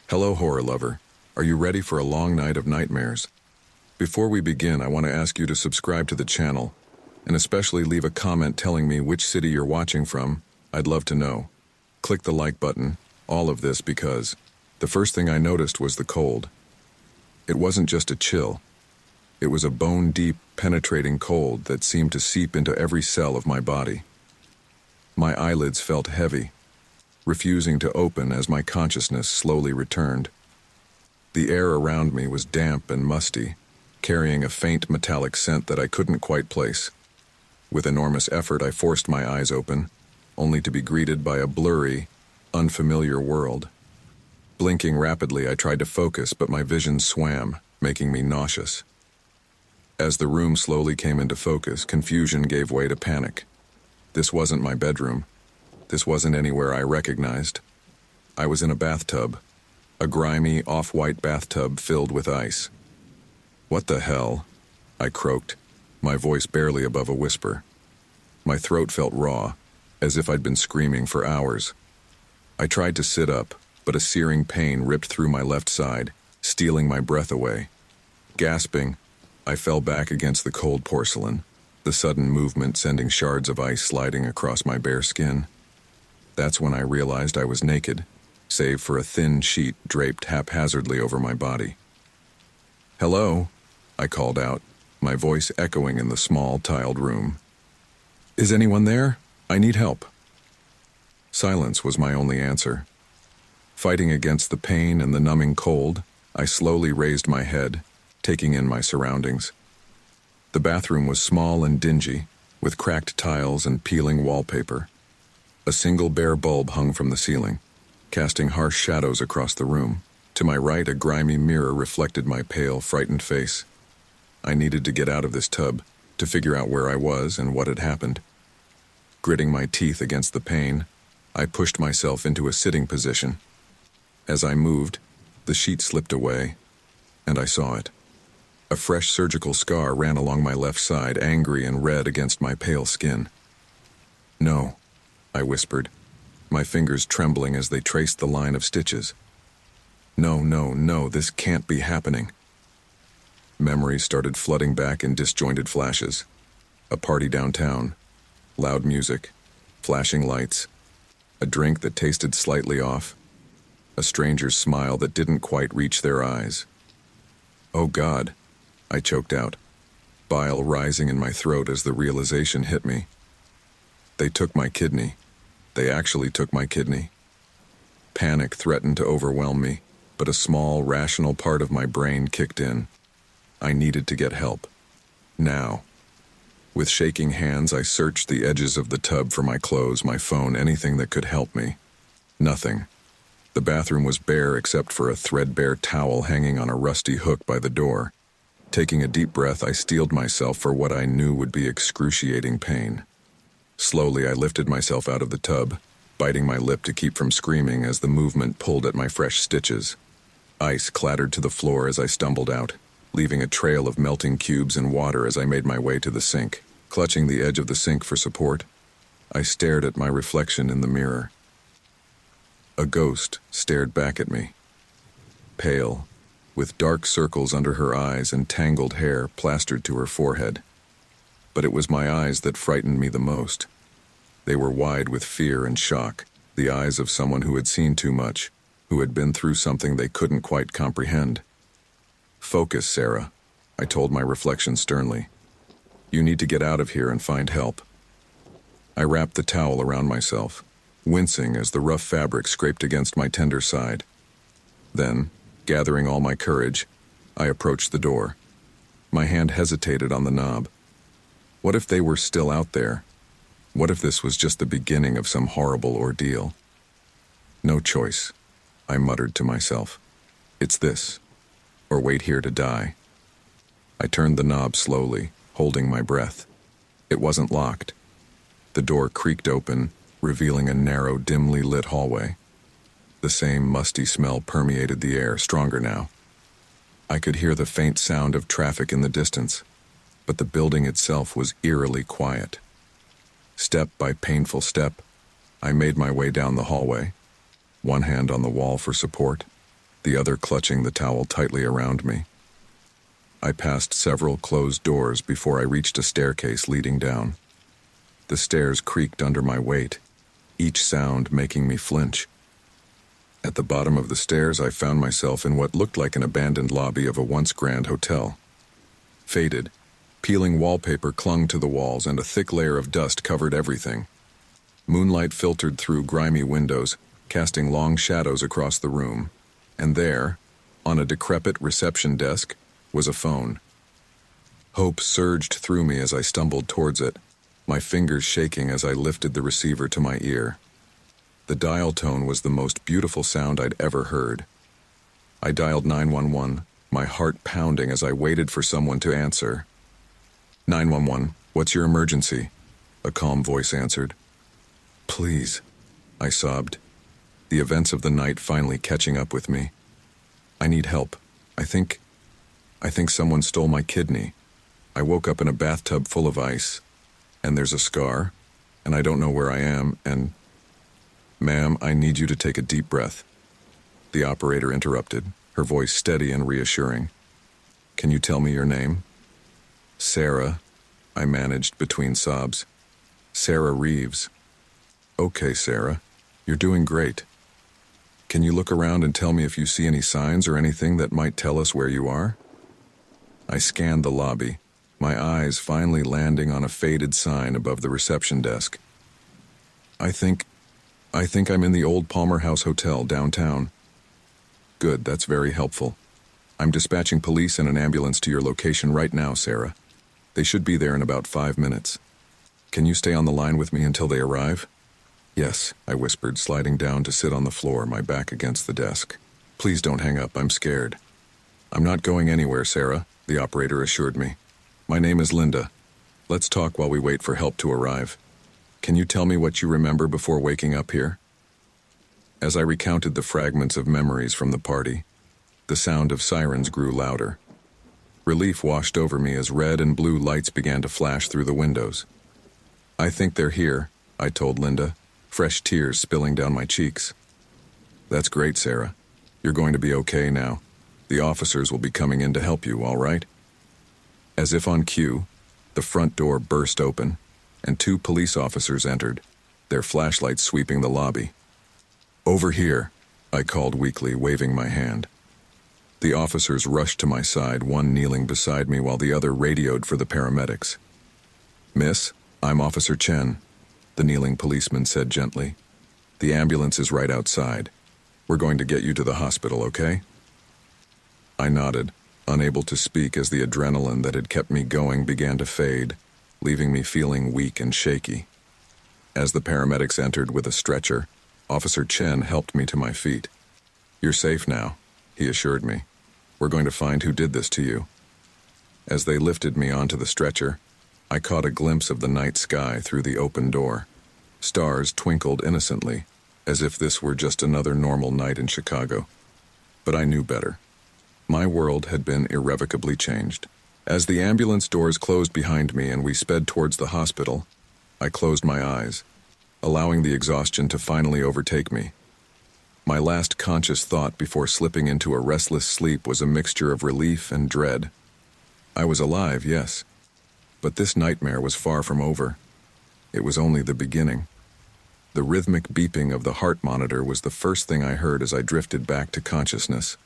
Hello, horror lover. Are you ready for a long night of nightmares? Before we begin, I want to ask you to subscribe to the channel, and especially leave a comment telling me which city you're watching from. I'd love to know. Click the like button, all of this because the first thing I noticed was the cold. It wasn't just a chill. It was a bone-deep, penetrating cold that seemed to seep into every cell of my body. My eyelids felt heavy, refusing to open as my consciousness slowly returned. The air around me was damp and musty, carrying a faint metallic scent that I couldn't quite place. With enormous effort, I forced my eyes open, only to be greeted by a blurry, unfamiliar world. Blinking rapidly, I tried to focus, but my vision swam, making me nauseous. As the room slowly came into focus, confusion gave way to panic. This wasn't my bedroom. This wasn't anywhere I recognized. I was in a bathtub, a grimy, off-white bathtub filled with ice. "What the hell?" I croaked, my voice barely above a whisper. My throat felt raw, as if I'd been screaming for hours. I tried to sit up, but a searing pain ripped through my left side, stealing my breath away. Gasping, I fell back against the cold porcelain, the sudden movement sending shards of ice sliding across my bare skin. That's when I realized I was naked, save for a thin sheet draped haphazardly over my body. "Hello," I called out, my voice echoing in the small, tiled room. "Is anyone there? I need help." Silence was my only answer. Fighting against the pain and the numbing cold, I slowly raised my head, taking in my surroundings. The bathroom was small and dingy, with cracked tiles and peeling wallpaper. A single bare bulb hung from the ceiling, casting harsh shadows across the room. To my right, a grimy mirror reflected my pale, frightened face. I needed to get out of this tub, to figure out where I was and what had happened. Gritting my teeth against the pain, I pushed myself into a sitting position. As I moved, the sheet slipped away, and I saw it. A fresh surgical scar ran along my left side, angry and red against my pale skin. "No," I whispered, my fingers trembling as they traced the line of stitches. No, no, no, this can't be happening." Memories started flooding back in disjointed flashes. A party downtown, loud music, flashing lights, a drink that tasted slightly off, a stranger's smile that didn't quite reach their eyes. "Oh God," I choked out, bile rising in my throat as the realization hit me. They took my kidney. They actually took my kidney. Panic threatened to overwhelm me, but a small, rational part of my brain kicked in. I needed to get help. Now. With shaking hands, I searched the edges of the tub for my clothes, my phone, anything that could help me. Nothing. The bathroom was bare except for a threadbare towel hanging on a rusty hook by the door. Taking a deep breath, I steeled myself for what I knew would be excruciating pain. Slowly, I lifted myself out of the tub, biting my lip to keep from screaming as the movement pulled at my fresh stitches. Ice clattered to the floor as I stumbled out, leaving a trail of melting cubes and water as I made my way to the sink. Clutching the edge of the sink for support, I stared at my reflection in the mirror. A ghost stared back at me. Pale, with dark circles under her eyes and tangled hair plastered to her forehead. But it was my eyes that frightened me the most. They were wide with fear and shock, the eyes of someone who had seen too much, who had been through something they couldn't quite comprehend. "Focus, Sarah," I told my reflection sternly. "You need to get out of here and find help." I wrapped the towel around myself, wincing as the rough fabric scraped against my tender side. Then, gathering all my courage, I approached the door. My hand hesitated on the knob. What if they were still out there? What if this was just the beginning of some horrible ordeal? "No choice," I muttered to myself. "It's this, or wait here to die." I turned the knob slowly, holding my breath. It wasn't locked. The door creaked open, revealing a narrow, dimly lit hallway. The same musty smell permeated the air, stronger now. I could hear the faint sound of traffic in the distance, but the building itself was eerily quiet. Step by painful step, I made my way down the hallway, one hand on the wall for support, the other clutching the towel tightly around me. I passed several closed doors before I reached a staircase leading down. The stairs creaked under my weight, each sound making me flinch. At the bottom of the stairs, I found myself in what looked like an abandoned lobby of a once grand hotel. Faded, peeling wallpaper clung to the walls and a thick layer of dust covered everything. Moonlight filtered through grimy windows, casting long shadows across the room. And there, on a decrepit reception desk, was a phone. Hope surged through me as I stumbled towards it, my fingers shaking as I lifted the receiver to my ear. The dial tone was the most beautiful sound I'd ever heard. I dialed 911, my heart pounding as I waited for someone to answer. 911, what's your emergency? A calm voice answered. Please, I sobbed, the events of the night finally catching up with me. I need help. I think someone stole my kidney. I woke up in a bathtub full of ice, and there's a scar, and I don't know where I am, and... Ma'am, I need you to take a deep breath. The operator interrupted, her voice steady and reassuring. Can you tell me your name? Sarah, I managed between sobs. Sarah Reeves. Okay, Sarah, you're doing great. Can you look around and tell me if you see any signs or anything that might tell us where you are? I scanned the lobby, my eyes finally landing on a faded sign above the reception desk. I think I'm in the old Palmer House Hotel downtown. Good, that's very helpful. I'm dispatching police and an ambulance to your location right now, Sarah. They should be there in about 5 minutes. Can you stay on the line with me until they arrive? Yes, I whispered, sliding down to sit on the floor, my back against the desk. Please don't hang up, I'm scared. I'm not going anywhere, Sarah, the operator assured me. My name is Linda. Let's talk while we wait for help to arrive. Can you tell me what you remember before waking up here? As I recounted the fragments of memories from the party, the sound of sirens grew louder. Relief washed over me as red and blue lights began to flash through the windows. I think they're here, I told Linda, fresh tears spilling down my cheeks. That's great, Sarah. You're going to be okay now. The officers will be coming in to help you, all right? As if on cue, the front door burst open, and 2 police officers entered, their flashlights sweeping the lobby. Over here, I called weakly, waving my hand. The officers rushed to my side, one kneeling beside me while the other radioed for the paramedics. Miss, I'm Officer Chen, the kneeling policeman said gently. The ambulance is right outside. We're going to get you to the hospital, okay? I nodded, unable to speak as the adrenaline that had kept me going began to fade, leaving me feeling weak and shaky. As the paramedics entered with a stretcher, Officer Chen helped me to my feet. You're safe now, he assured me. We're going to find who did this to you. As they lifted me onto the stretcher, I caught a glimpse of the night sky through the open door. Stars twinkled innocently, as if this were just another normal night in Chicago. But I knew better. My world had been irrevocably changed. As the ambulance doors closed behind me and we sped towards the hospital, I closed my eyes, allowing the exhaustion to finally overtake me. My last conscious thought before slipping into a restless sleep was a mixture of relief and dread. I was alive, yes, but this nightmare was far from over. It was only the beginning. The rhythmic beeping of the heart monitor was the first thing I heard as I drifted back to consciousness.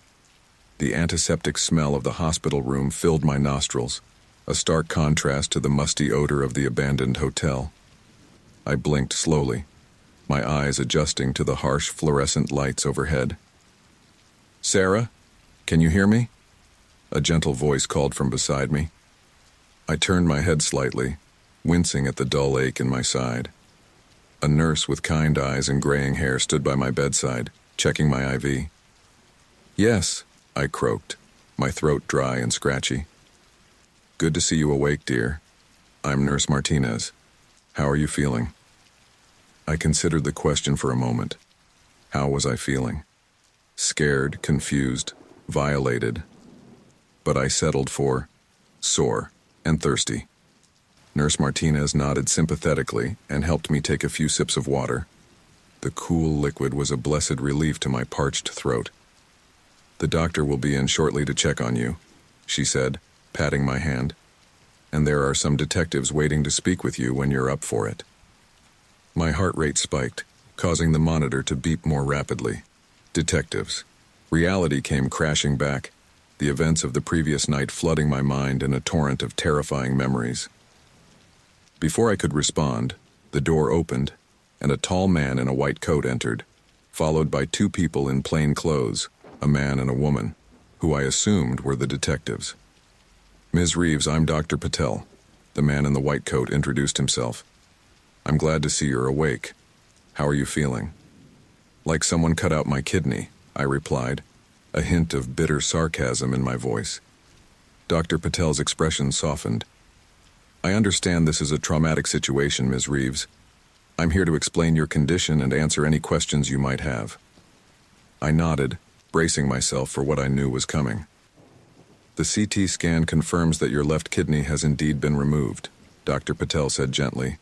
The antiseptic smell of the hospital room filled my nostrils, a stark contrast to the musty odor of the abandoned hotel. I blinked slowly, my eyes adjusting to the harsh fluorescent lights overhead. Sarah, can you hear me? A gentle voice called from beside me. I turned my head slightly, wincing at the dull ache in my side. A nurse with kind eyes and graying hair stood by my bedside, checking my IV. Yes, I croaked, my throat dry and scratchy. Good to see you awake, dear. I'm Nurse Martinez. How are you feeling? I considered the question for a moment. How was I feeling? Scared, confused, violated. But I settled for sore and thirsty. Nurse Martinez nodded sympathetically and helped me take a few sips of water. The cool liquid was a blessed relief to my parched throat. "The doctor will be in shortly to check on you," she said, patting my hand. "And there are some detectives waiting to speak with you when you're up for it." My heart rate spiked, causing the monitor to beep more rapidly. Detectives. Reality came crashing back, the events of the previous night flooding my mind in a torrent of terrifying memories. Before I could respond, the door opened, and a tall man in a white coat entered, followed by two people in plain clothes, a man and a woman, who I assumed were the detectives. "Ms. Reeves, I'm Dr. Patel." The man in the white coat introduced himself. "I'm glad to see you're awake. How are you feeling?" "Like someone cut out my kidney," I replied, a hint of bitter sarcasm in my voice. Dr. Patel's expression softened. "I understand this is a traumatic situation, Ms. Reeves. I'm here to explain your condition and answer any questions you might have." I nodded, bracing myself for what I knew was coming. "The CT scan confirms that your left kidney has indeed been removed," Dr. Patel said gently.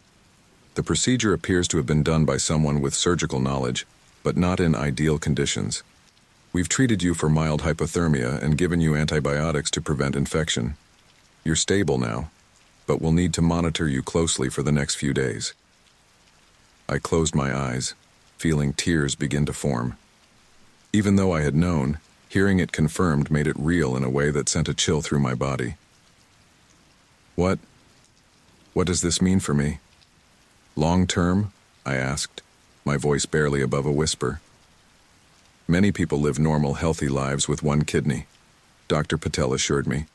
"The procedure appears to have been done by someone with surgical knowledge, but not in ideal conditions. We've treated you for mild hypothermia and given you antibiotics to prevent infection. You're stable now, but we'll need to monitor you closely for the next few days." I closed my eyes, feeling tears begin to form. Even though I had known, hearing it confirmed made it real in a way that sent a chill through my body. What does this mean for me?" "Long term?" I asked, my voice barely above a whisper. "Many people live normal, healthy lives with one kidney," Dr. Patel assured me.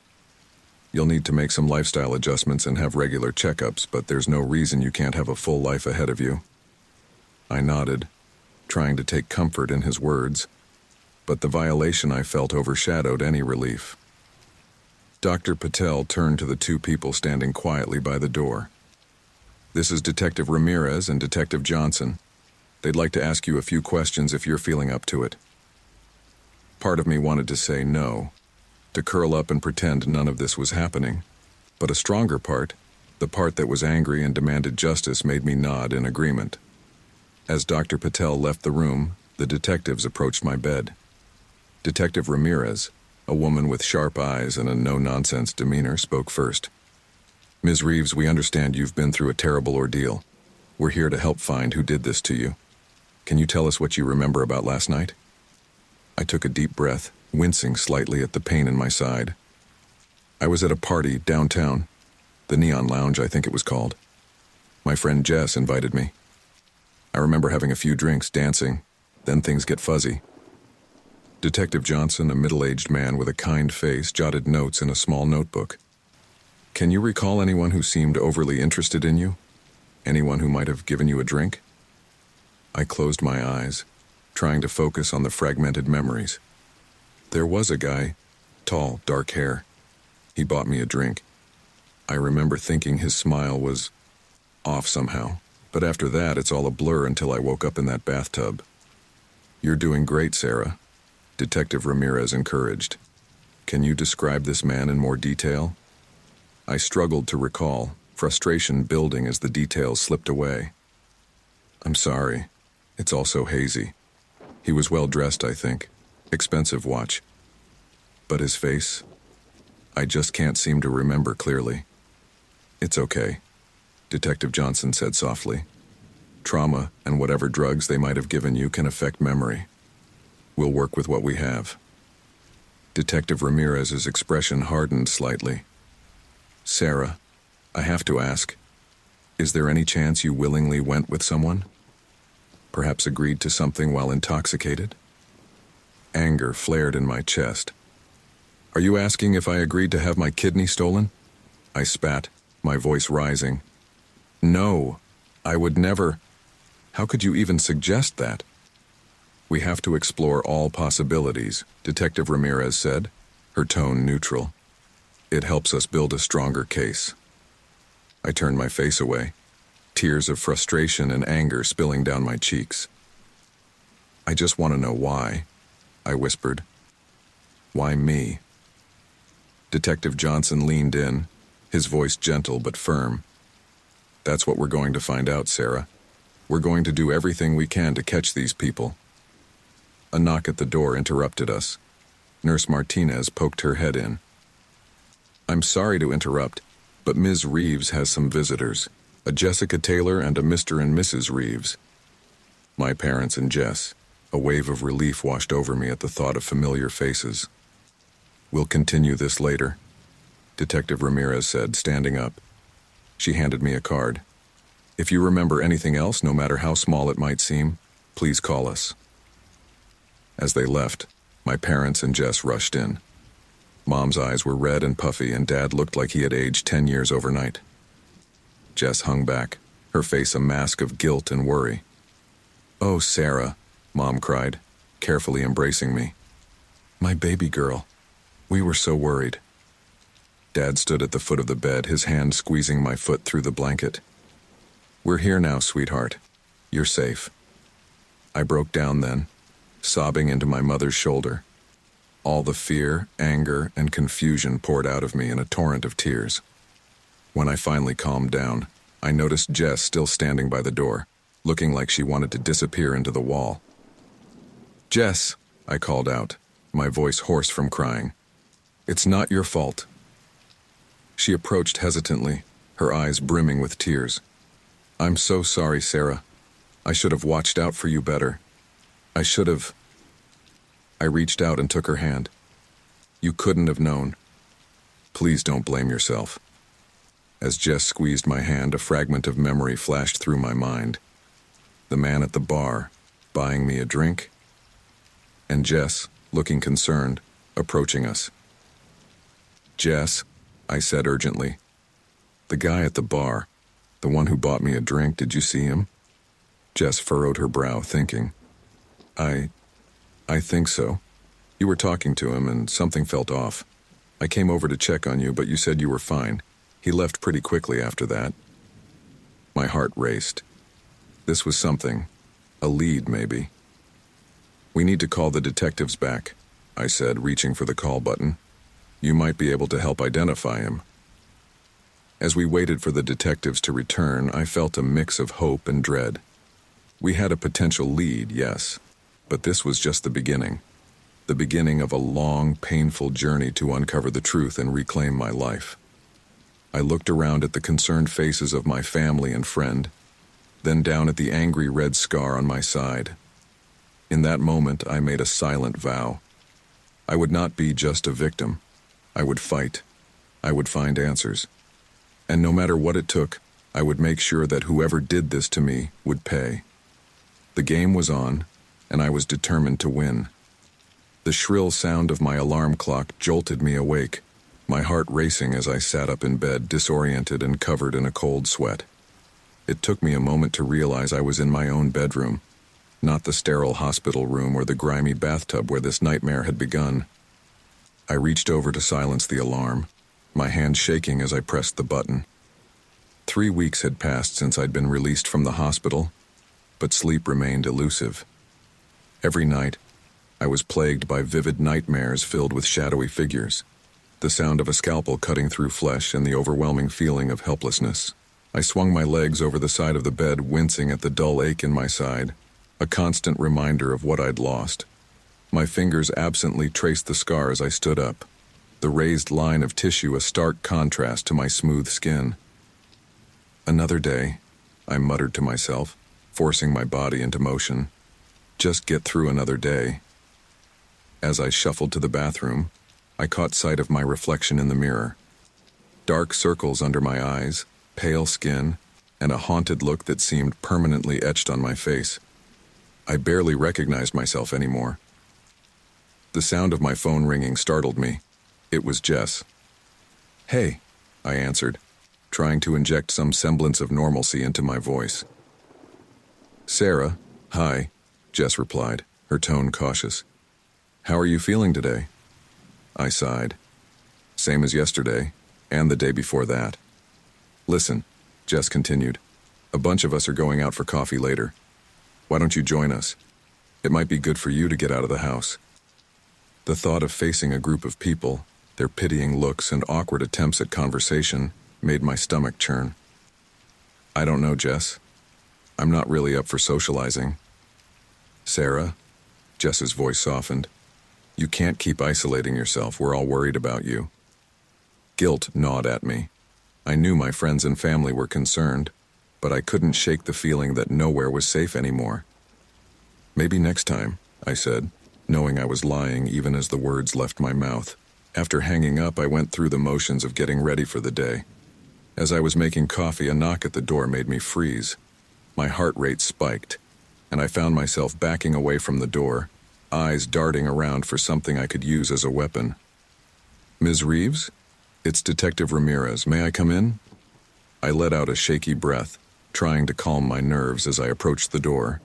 "You'll need to make some lifestyle adjustments and have regular checkups, but there's no reason you can't have a full life ahead of you." I nodded, trying to take comfort in his words, but the violation I felt overshadowed any relief. Dr. Patel turned to the two people standing quietly by the door. "This is Detective Ramirez and Detective Johnson. They'd like to ask you a few questions if you're feeling up to it." Part of me wanted to say no, to curl up and pretend none of this was happening, but a stronger part, the part that was angry and demanded justice, made me nod in agreement. As Dr. Patel left the room, the detectives approached my bed. Detective Ramirez, a woman with sharp eyes and a no-nonsense demeanor, spoke first. "Ms. Reeves, we understand you've been through a terrible ordeal. We're here to help find who did this to you. Can you tell us what you remember about last night?" I took a deep breath, wincing slightly at the pain in my side. "I was at a party downtown, the Neon Lounge, I think it was called. My friend Jess invited me. I remember having a few drinks, dancing, then things get fuzzy." Detective Johnson, a middle-aged man with a kind face, jotted notes in a small notebook. "Can you recall anyone who seemed overly interested in you? Anyone who might have given you a drink?" I closed my eyes, trying to focus on the fragmented memories. There was a guy, tall, dark hair. He bought me a drink. I remember thinking his smile was off somehow, but after that it's all a blur until I woke up in that bathtub. "You're doing great, Sarah," Detective Ramirez encouraged. "Can you describe this man in more detail?" I struggled to recall, frustration building as the details slipped away. "I'm sorry. It's all so hazy. He was well dressed, I think. Expensive watch. But his face? I just can't seem to remember clearly." "It's okay," Detective Johnson said softly. "Trauma and whatever drugs they might have given you can affect memory. We'll work with what we have." Detective Ramirez's expression hardened slightly. "Sarah, I have to ask, is there any chance you willingly went with someone? Perhaps agreed to something while intoxicated?" Anger flared in my chest. "Are you asking if I agreed to have my kidney stolen?" I spat, my voice rising. "No, I would never. How could you even suggest that?" "We have to explore all possibilities," Detective Ramirez said, her tone neutral. "It helps us build a stronger case." I turned my face away, tears of frustration and anger spilling down my cheeks. "I just want to know why," I whispered. "Why me?" Detective Johnson leaned in, his voice gentle but firm. "That's what we're going to find out, Sarah. We're going to do everything we can to catch these people." A knock at the door interrupted us. Nurse Martinez poked her head in. "I'm sorry to interrupt, but Ms. Reeves has some visitors, a Jessica Taylor and a Mr. and Mrs. Reeves." My parents and Jess. A wave of relief washed over me at the thought of familiar faces. "We'll continue this later," Detective Ramirez said, standing up. She handed me a card. "If you remember anything else, no matter how small it might seem, please call us." As they left, my parents and Jess rushed in. Mom's eyes were red and puffy, and Dad looked like he had aged 10 years overnight. Jess hung back, her face a mask of guilt and worry. "Oh, Sarah," Mom cried, carefully embracing me. "My baby girl. We were so worried." Dad stood at the foot of the bed, his hand squeezing my foot through the blanket. "We're here now, sweetheart. You're safe." I broke down then, sobbing into my mother's shoulder. All the fear, anger, and confusion poured out of me in a torrent of tears. When I finally calmed down, I noticed Jess still standing by the door, looking like she wanted to disappear into the wall. "Jess," I called out, my voice hoarse from crying. "It's not your fault." She approached hesitantly, her eyes brimming with tears. "I'm so sorry, Sarah. I should have watched out for you better. I should have." I reached out and took her hand. "You couldn't have known. Please don't blame yourself." As Jess squeezed my hand, a fragment of memory flashed through my mind. The man at the bar, buying me a drink, and Jess, looking concerned, approaching us. "Jess," I said urgently. "The guy at the bar, the one who bought me a drink, did you see him?" Jess furrowed her brow, thinking. I think so. You were talking to him and something felt off. I came over to check on you, but you said you were fine. He left pretty quickly after that." My heart raced. This was something. A lead, maybe. "We need to call the detectives back," I said, reaching for the call button. "You might be able to help identify him." As we waited for the detectives to return, I felt a mix of hope and dread. We had a potential lead, yes, but this was just the beginning of a long, painful journey to uncover the truth and reclaim my life. I looked around at the concerned faces of my family and friend, then down at the angry red scar on my side. In that moment, I made a silent vow. I would not be just a victim. I would fight. I would find answers. And no matter what it took, I would make sure that whoever did this to me would pay. The game was on, and I was determined to win. The shrill sound of my alarm clock jolted me awake, my heart racing as I sat up in bed, disoriented and covered in a cold sweat. It took me a moment to realize I was in my own bedroom, not the sterile hospital room or the grimy bathtub where this nightmare had begun. I reached over to silence the alarm, my hand shaking as I pressed the button. 3 weeks had passed since I'd been released from the hospital, but sleep remained elusive. Every night, I was plagued by vivid nightmares filled with shadowy figures, the sound of a scalpel cutting through flesh and the overwhelming feeling of helplessness. I swung my legs over the side of the bed, wincing at the dull ache in my side, a constant reminder of what I'd lost. My fingers absently traced the scar as I stood up, the raised line of tissue a stark contrast to my smooth skin. "Another day," I muttered to myself, forcing my body into motion. "Just get through another day." As I shuffled to the bathroom, I caught sight of my reflection in the mirror. Dark circles under my eyes, pale skin, and a haunted look that seemed permanently etched on my face. I barely recognized myself anymore. The sound of my phone ringing startled me. It was Jess. "Hey," I answered, trying to inject some semblance of normalcy into my voice. "Sarah, hi," Jess replied, her tone cautious. "How are you feeling today?" I sighed. "Same as yesterday, and the day before that." "Listen," Jess continued, "a bunch of us are going out for coffee later. Why don't you join us? It might be good for you to get out of the house." The thought of facing a group of people, their pitying looks and awkward attempts at conversation, made my stomach churn. "I don't know, Jess. I'm not really up for socializing." "Sarah?" Jess's voice softened. You can't keep isolating yourself. We're all worried about you. Guilt gnawed at me. I knew my friends and family were concerned, but I couldn't shake the feeling that nowhere was safe anymore. Maybe next time, I said, knowing I was lying even as the words left my mouth. After hanging up, I went through the motions of getting ready for the day. As I was making coffee, a knock at the door made me freeze. My heart rate spiked, and I found myself backing away from the door, eyes darting around for something I could use as a weapon. Ms. Reeves? It's Detective Ramirez. May I come in? I let out a shaky breath, trying to calm my nerves as I approached the door.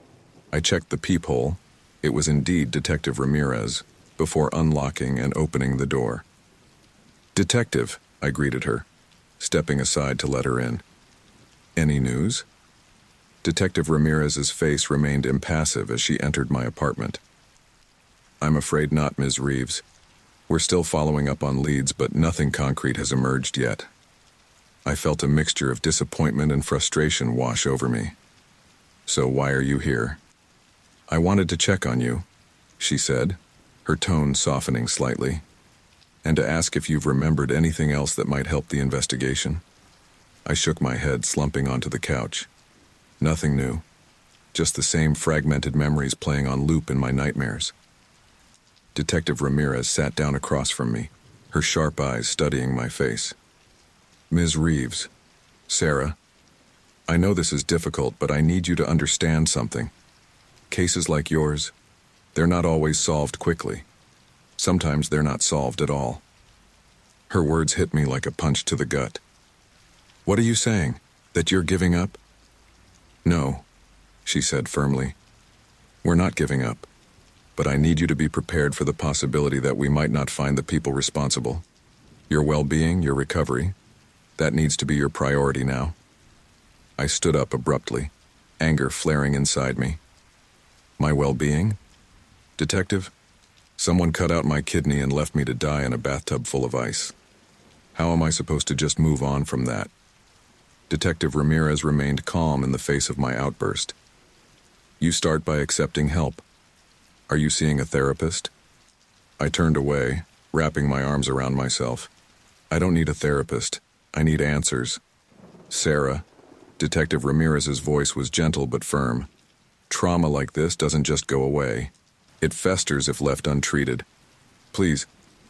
I checked the peephole. It was indeed Detective Ramirez, before unlocking and opening the door. Detective, I greeted her, stepping aside to let her in. Any news? Detective Ramirez's face remained impassive as she entered my apartment. I'm afraid not, Ms. Reeves. We're still following up on leads, but nothing concrete has emerged yet. I felt a mixture of disappointment and frustration wash over me. So why are you here? I wanted to check on you, she said, her tone softening slightly, and to ask if you've remembered anything else that might help the investigation. I shook my head, slumping onto the couch. Nothing new, just the same fragmented memories playing on loop in my nightmares. Detective Ramirez sat down across from me, her sharp eyes studying my face. Ms. Reeves, Sarah, I know this is difficult, but I need you to understand something. Cases like yours, they're not always solved quickly. Sometimes they're not solved at all. Her words hit me like a punch to the gut. What are you saying? That you're giving up? No, she said firmly. We're not giving up, but I need you to be prepared for the possibility that we might not find the people responsible. Your well-being, your recovery, that needs to be your priority now. I stood up abruptly, anger flaring inside me. My well-being? Detective, someone cut out my kidney and left me to die in a bathtub full of ice. How am I supposed to just move on from that? Detective Ramirez remained calm in the face of my outburst. You start by accepting help. Are you seeing a therapist? I turned away, wrapping my arms around myself. I don't need a therapist. I need answers. Sarah, Detective Ramirez's voice was gentle but firm. Trauma like this doesn't just go away. It festers if left untreated. Please,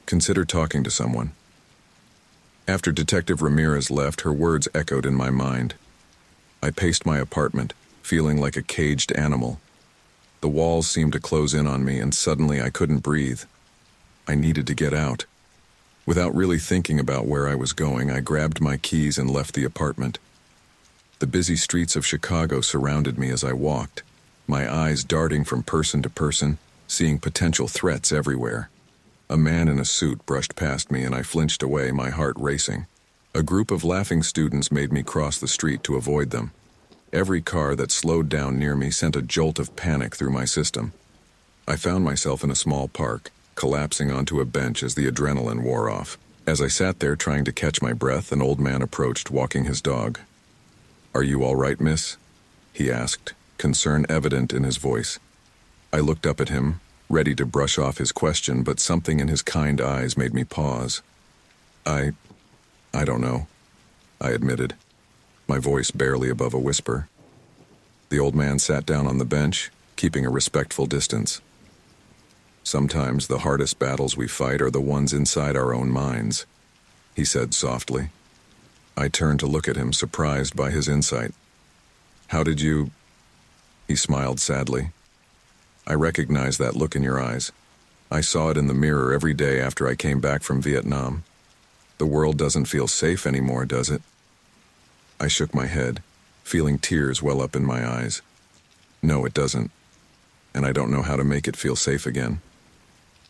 consider talking to someone. After Detective Ramirez left, her words echoed in my mind. I paced my apartment, feeling like a caged animal. The walls seemed to close in on me, and suddenly I couldn't breathe. I needed to get out. Without really thinking about where I was going, I grabbed my keys and left the apartment. The busy streets of Chicago surrounded me as I walked, my eyes darting from person to person, seeing potential threats everywhere. A man in a suit brushed past me and I flinched away, my heart racing. A group of laughing students made me cross the street to avoid them. Every car that slowed down near me sent a jolt of panic through my system. I found myself in a small park, collapsing onto a bench as the adrenaline wore off. As I sat there trying to catch my breath, an old man approached, walking his dog. "Are you all right, miss?" he asked, concern evident in his voice. I looked up at him, ready to brush off his question, but something in his kind eyes made me pause. I don't know," I admitted, my voice barely above a whisper. The old man sat down on the bench, keeping a respectful distance. "Sometimes the hardest battles we fight are the ones inside our own minds," he said softly. I turned to look at him, surprised by his insight. "How did you—" He smiled sadly. "I recognized that look in your eyes. I saw it in the mirror every day after I came back from Vietnam. The world doesn't feel safe anymore, does it?" I shook my head, feeling tears well up in my eyes. "No, it doesn't. And I don't know how to make it feel safe again."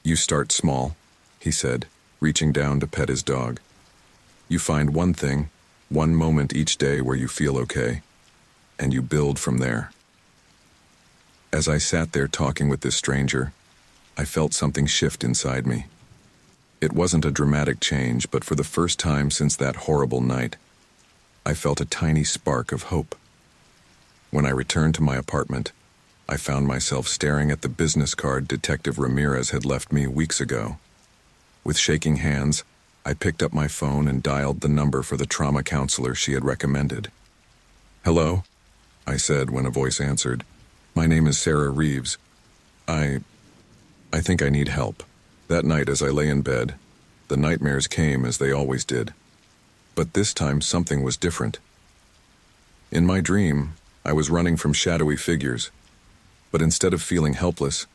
"You start small," he said, reaching down to pet his dog. "You find one thing, one moment each day where you feel okay, and you build from there." As I sat there talking with this stranger, I felt something shift inside me. It wasn't a dramatic change, but for the first time since that horrible night, I felt a tiny spark of hope. When I returned to my apartment, I found myself staring at the business card Detective Ramirez had left me weeks ago. With shaking hands, I picked up my phone and dialed the number for the trauma counselor she had recommended. "Hello?" I said when a voice answered. "My name is Sarah Reeves. I think I need help." That night as I lay in bed, the nightmares came as they always did. But this time something was different. In my dream, I was running from shadowy figures, but instead of feeling helpless,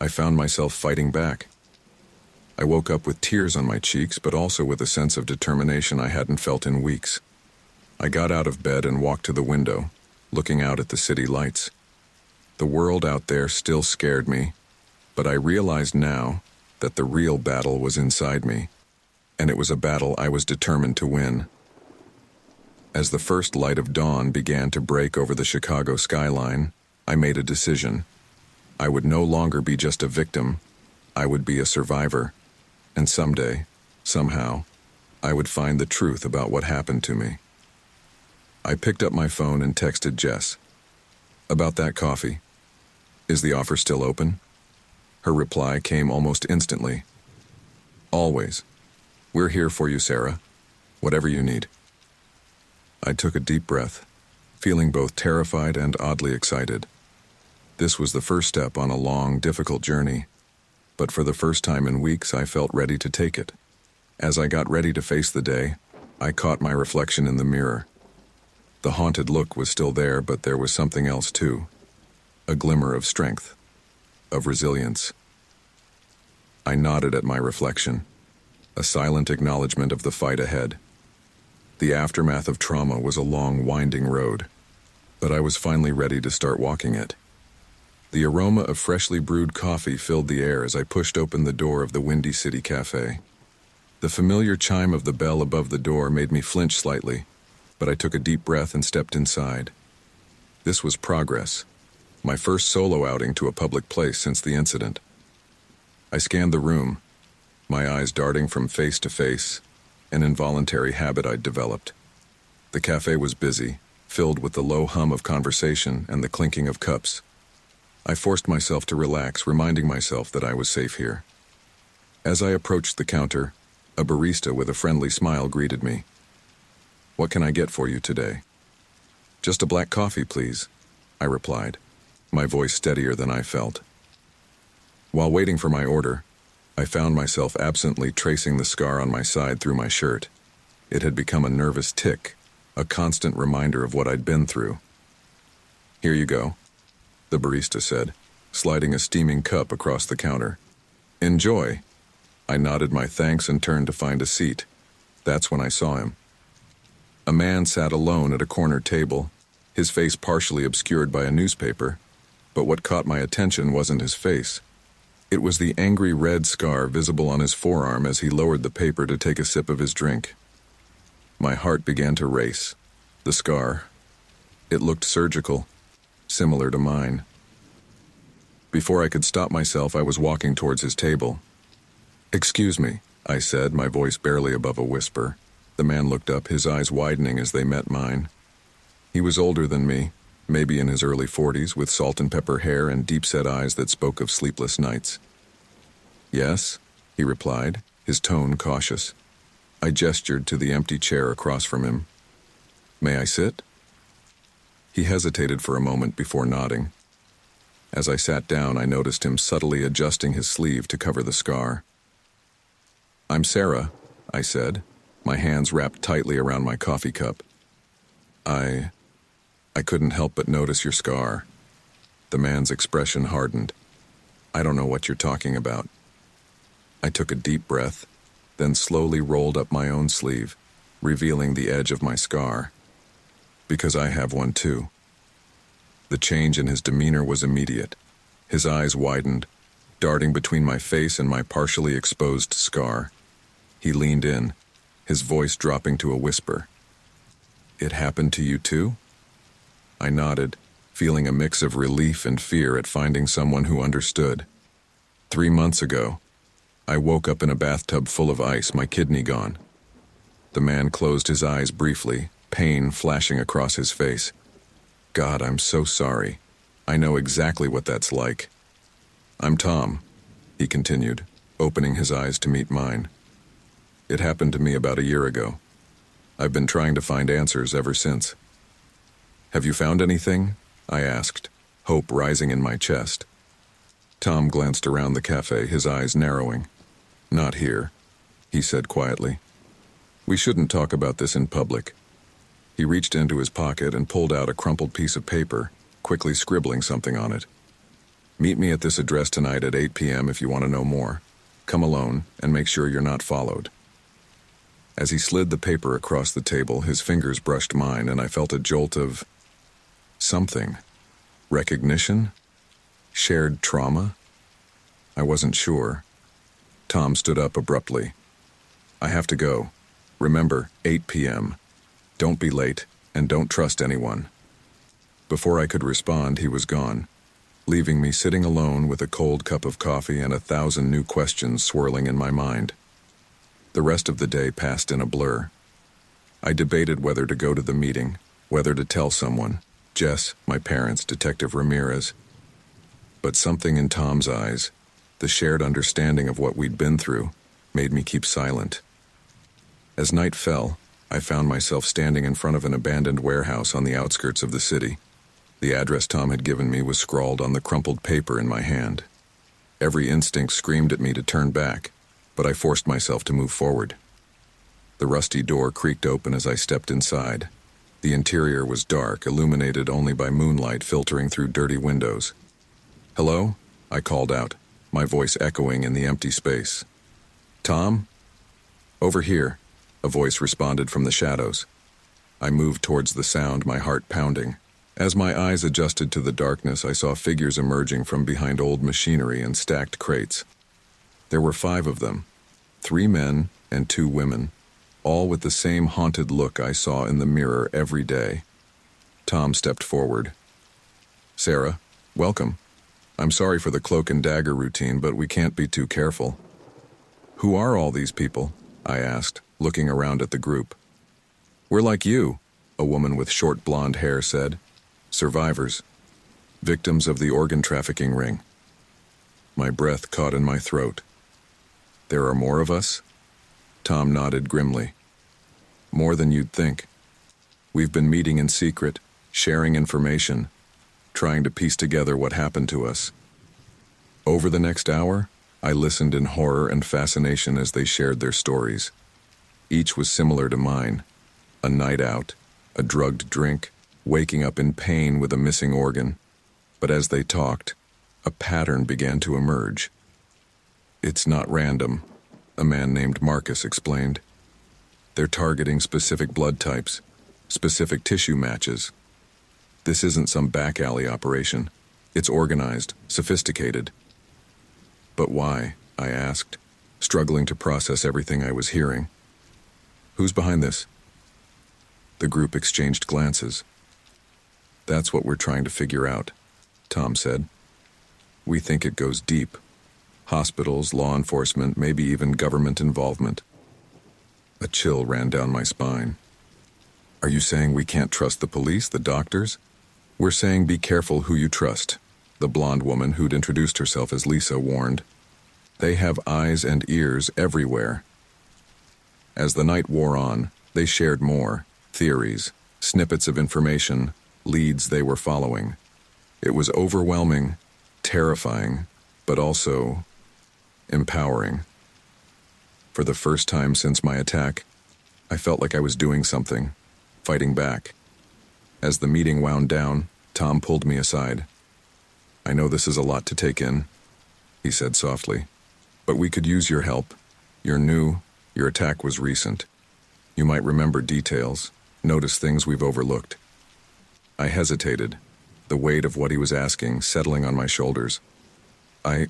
I found myself fighting back. I woke up with tears on my cheeks, but also with a sense of determination I hadn't felt in weeks. I got out of bed and walked to the window, looking out at the city lights. The world out there still scared me, but I realized now that the real battle was inside me, and it was a battle I was determined to win. As the first light of dawn began to break over the Chicago skyline, I made a decision. I would no longer be just a victim, I would be a survivor, and someday, somehow, I would find the truth about what happened to me. I picked up my phone and texted Jess. "About that coffee. Is the offer still open?" Her reply came almost instantly. "Always. We're here for you, Sarah. Whatever you need." I took a deep breath, feeling both terrified and oddly excited. This was the first step on a long, difficult journey, but for the first time in weeks I felt ready to take it. As I got ready to face the day, I caught my reflection in the mirror. The haunted look was still there, but there was something else too. A glimmer of strength, of resilience. I nodded at my reflection, a silent acknowledgement of the fight ahead. The aftermath of trauma was a long, winding road, but I was finally ready to start walking it. The aroma of freshly brewed coffee filled the air as I pushed open the door of the Windy City Cafe. The familiar chime of the bell above the door made me flinch slightly, but I took a deep breath and stepped inside. This was progress, my first solo outing to a public place since the incident. I scanned the room, my eyes darting from face to face, an involuntary habit I'd developed. The cafe was busy, filled with the low hum of conversation and the clinking of cups. I forced myself to relax, reminding myself that I was safe here. As I approached the counter, a barista with a friendly smile greeted me. "What can I get for you today?" "Just a black coffee, please," I replied, my voice steadier than I felt. While waiting for my order, I found myself absently tracing the scar on my side through my shirt. It had become a nervous tick, a constant reminder of what I'd been through. "Here you go," the barista said, sliding a steaming cup across the counter. "Enjoy." I nodded my thanks and turned to find a seat. That's when I saw him. A man sat alone at a corner table, his face partially obscured by a newspaper, but what caught my attention wasn't his face. It was the angry red scar visible on his forearm as he lowered the paper to take a sip of his drink. My heart began to race. The scar. It looked surgical, similar to mine. Before I could stop myself, I was walking towards his table. "Excuse me," I said, my voice barely above a whisper. The man looked up, his eyes widening as they met mine. He was older than me, maybe in his early 40s, with salt and pepper hair and deep-set eyes that spoke of sleepless nights. "Yes," he replied, his tone cautious. I gestured to the empty chair across from him. "May I sit?" He hesitated for a moment before nodding. As I sat down, I noticed him subtly adjusting his sleeve to cover the scar. "I'm Sarah," I said, my hands wrapped tightly around my coffee cup. I couldn't help but notice your scar." The man's expression hardened. "I don't know what you're talking about." I took a deep breath, then slowly rolled up my own sleeve, revealing the edge of my scar. "Because I have one too." The change in his demeanor was immediate. His eyes widened, darting between my face and my partially exposed scar. He leaned in, his voice dropping to a whisper. "It happened to you too?" I nodded, feeling a mix of relief and fear at finding someone who understood. 3 months ago, I woke up in a bathtub full of ice, my kidney gone. The man closed his eyes briefly, pain flashing across his face. "God, I'm so sorry." I know exactly what that's like. I'm Tom, he continued, opening his eyes to meet mine. It happened to me about a year ago. I've been trying to find answers ever since. Have you found anything? I asked, hope rising in my chest. Tom glanced around the cafe, his eyes narrowing. Not here, he said quietly. We shouldn't talk about this in public. He reached into his pocket and pulled out a crumpled piece of paper, quickly scribbling something on it. Meet me at this address tonight at 8 p.m. if you want to know more. Come alone and make sure you're not followed. As he slid the paper across the table, his fingers brushed mine and I felt a jolt of something. Recognition? Shared trauma? I wasn't sure. Tom stood up abruptly. I have to go. Remember, 8 p.m. Don't be late, and don't trust anyone. Before I could respond, he was gone, leaving me sitting alone with a cold cup of coffee and 1,000 new questions swirling in my mind. The rest of the day passed in a blur. I debated whether to go to the meeting, whether to tell someone, Jess, my parents, Detective Ramirez. But something in Tom's eyes, the shared understanding of what we'd been through, made me keep silent. As night fell, I found myself standing in front of an abandoned warehouse on the outskirts of the city. The address Tom had given me was scrawled on the crumpled paper in my hand. Every instinct screamed at me to turn back, but I forced myself to move forward. The rusty door creaked open as I stepped inside. The interior was dark, illuminated only by moonlight filtering through dirty windows. Hello? I called out, my voice echoing in the empty space. Tom? Over here, a voice responded from the shadows. I moved towards the sound, my heart pounding. As my eyes adjusted to the darkness, I saw figures emerging from behind old machinery and stacked crates. There were 5 of them, 3 men and 2 women, all with the same haunted look I saw in the mirror every day. Tom stepped forward. Sarah, welcome. I'm sorry for the cloak and dagger routine, but we can't be too careful. Who are all these people? I asked, looking around at the group. We're like you, a woman with short blonde hair said. Survivors. Victims of the organ trafficking ring. My breath caught in my throat. There are more of us? Tom nodded grimly. More than you'd think. We've been meeting in secret, sharing information, trying to piece together what happened to us. Over the next hour, I listened in horror and fascination as they shared their stories. Each was similar to mine. A night out, a drugged drink, waking up in pain with a missing organ. But as they talked, a pattern began to emerge. It's not random, a man named Marcus explained. They're targeting specific blood types, specific tissue matches. This isn't some back alley operation. It's organized, sophisticated. But why? I asked, struggling to process everything I was hearing. Who's behind this? The group exchanged glances. That's what we're trying to figure out, Tom said. We think it goes deep. Hospitals, law enforcement, maybe even government involvement. A chill ran down my spine. Are you saying we can't trust the police, the doctors? We're saying be careful who you trust, the blonde woman who'd introduced herself as Lisa warned. They have eyes and ears everywhere. As the night wore on, they shared more, theories, snippets of information, leads they were following. It was overwhelming, terrifying, but also empowering. For the first time since my attack, I felt like I was doing something, fighting back. As the meeting wound down, Tom pulled me aside. I know this is a lot to take in, he said softly, but we could use your help. You're new, your attack was recent. You might remember details, notice things we've overlooked. I hesitated, the weight of what he was asking settling on my shoulders. I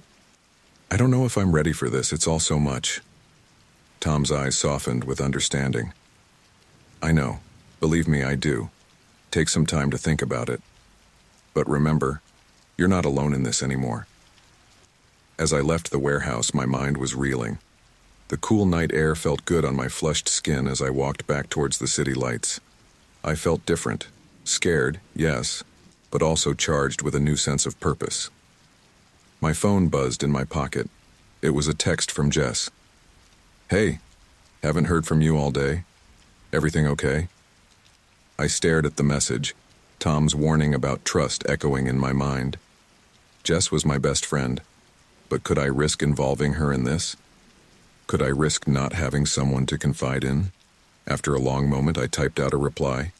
don't know if I'm ready for this, it's all so much. Tom's eyes softened with understanding. I know, believe me, I do. Take some time to think about it. But remember, you're not alone in this anymore. As I left the warehouse, my mind was reeling. The cool night air felt good on my flushed skin as I walked back towards the city lights. I felt different. Scared, yes, but also charged with a new sense of purpose. My phone buzzed in my pocket. It was a text from Jess. "Hey, haven't heard from you all day. Everything okay?" I stared at the message, Tom's warning about trust echoing in my mind. Jess was my best friend, but could I risk involving her in this? Could I risk not having someone to confide in? After a long moment, I typed out a reply.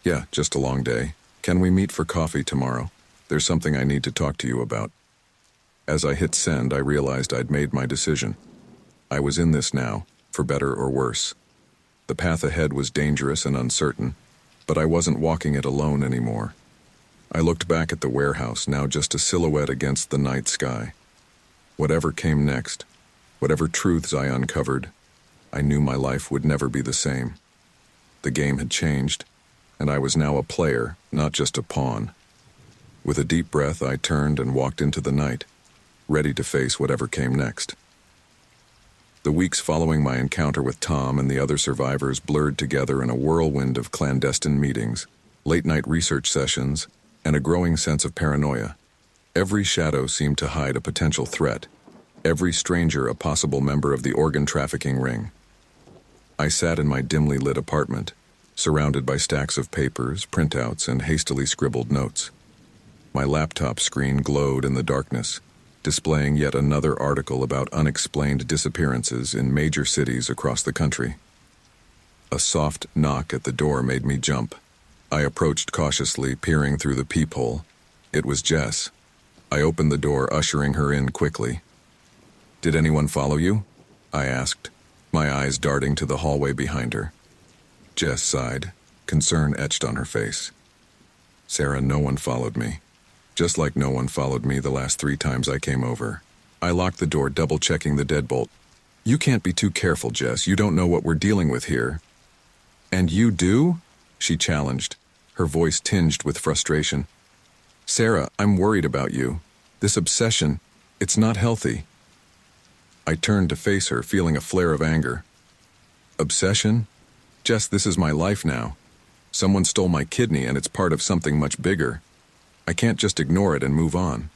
"Yeah, just a long day. Can we meet for coffee tomorrow? There's something I need to talk to you about." As I hit send, I realized I'd made my decision. I was in this now, for better or worse. The path ahead was dangerous and uncertain, but I wasn't walking it alone anymore. I looked back at the warehouse, now just a silhouette against the night sky. Whatever came next, whatever truths I uncovered, I knew my life would never be the same. The game had changed, and I was now a player, not just a pawn. With a deep breath, I turned and walked into the night, ready to face whatever came next. The weeks following my encounter with Tom and the other survivors blurred together in a whirlwind of clandestine meetings, late-night research sessions, and a growing sense of paranoia. Every shadow seemed to hide a potential threat, every stranger a possible member of the organ trafficking ring. I sat in my dimly lit apartment, surrounded by stacks of papers, printouts, and hastily scribbled notes. My laptop screen glowed in the darkness, displaying yet another article about unexplained disappearances in major cities across the country. A soft knock at the door made me jump. I approached cautiously, peering through the peephole. It was Jess. I opened the door, ushering her in quickly. "Did anyone follow you?" I asked, my eyes darting to the hallway behind her. Jess sighed, concern etched on her face. "Sarah, no one followed me. Just like no one followed me the last 3 times I came over." I locked the door, double-checking the deadbolt. "You can't be too careful, Jess. You don't know what we're dealing with here." "And you do?" she challenged, her voice tinged with frustration. "Sarah, I'm worried about you. This obsession, it's not healthy." I turned to face her, feeling a flare of anger. "Obsession? Jess, this is my life now. Someone stole my kidney and it's part of something much bigger. I can't just ignore it and move on."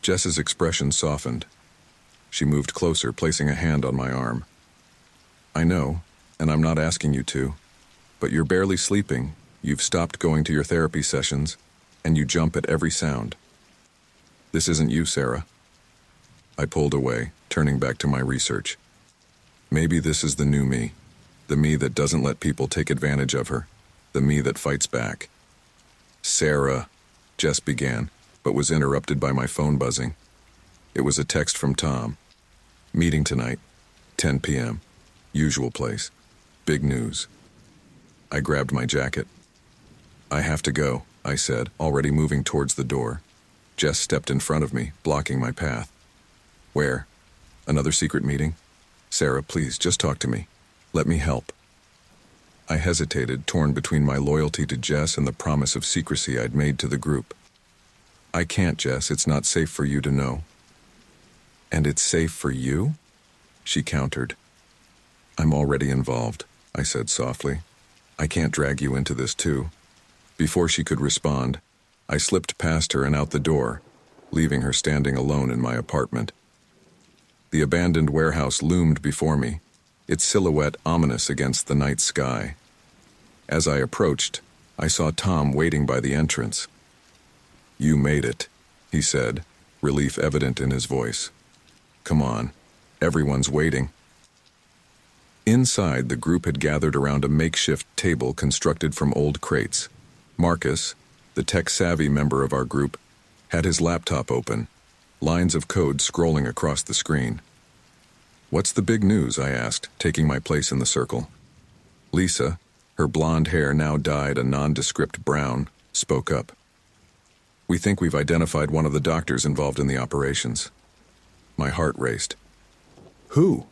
Jess's expression softened. She moved closer, placing a hand on my arm. "I know, and I'm not asking you to, but you're barely sleeping, you've stopped going to your therapy sessions, and you jump at every sound. This isn't you, Sarah." I pulled away, turning back to my research. Maybe this is the new me, the me that doesn't let people take advantage of her, the me that fights back. "Sarah," Jess began, but was interrupted by my phone buzzing. It was a text from Tom. "Meeting tonight, 10 p.m. Usual place. Big news." I grabbed my jacket. "I have to go," I said, already moving towards the door. Jess stepped in front of me, blocking my path. "Where? Another secret meeting? Sarah, please, just talk to me. Let me help." I hesitated, torn between my loyalty to Jess and the promise of secrecy I'd made to the group. "I can't, Jess. It's not safe for you to know." "And it's safe for you?" she countered. "I'm already involved," I said softly. "I can't drag you into this too." Before she could respond, I slipped past her and out the door, leaving her standing alone in my apartment. The abandoned warehouse loomed before me, its silhouette ominous against the night sky. As I approached, I saw Tom waiting by the entrance. "You made it," he said, relief evident in his voice. "Come on, everyone's waiting." Inside, the group had gathered around a makeshift table constructed from old crates. Marcus, the tech-savvy member of our group, had his laptop open, lines of code scrolling across the screen. "What's the big news?" I asked, taking my place in the circle. Lisa, her blonde hair now dyed a nondescript brown, spoke up. "We think we've identified one of the doctors involved in the operations." My heart raced. "Who?"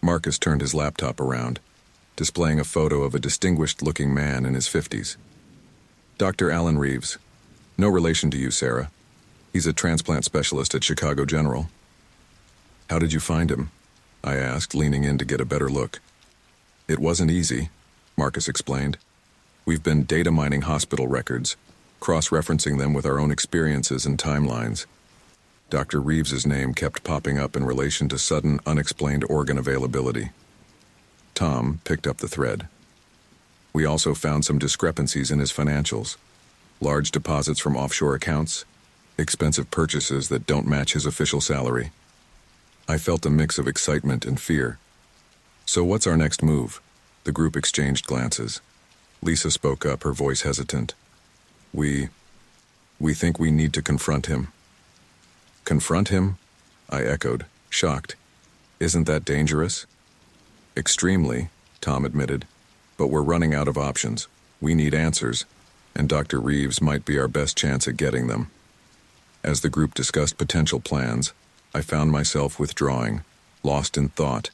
Marcus turned his laptop around, displaying a photo of a distinguished-looking man in his 50s. "Dr. Alan Reeves. No relation to you, Sarah. He's a transplant specialist at Chicago General." "How did you find him?" I asked, leaning in to get a better look. "It wasn't easy," Marcus explained. "We've been data mining hospital records, cross-referencing them with our own experiences and timelines. Dr. Reeves's name kept popping up in relation to sudden, unexplained organ availability. Tom picked up the thread. We also found some discrepancies in his financials. Large deposits from offshore accounts, expensive purchases that don't match his official salary. I felt a mix of excitement and fear. So what's our next move? The group exchanged glances. Lisa spoke up, her voice hesitant. We think we need to confront him. Confront him? I echoed, shocked. Isn't that dangerous? Extremely, Tom admitted. But we're running out of options. We need answers, and Dr. Reeves might be our best chance at getting them. As the group discussed potential plans, I found myself withdrawing, lost in thought.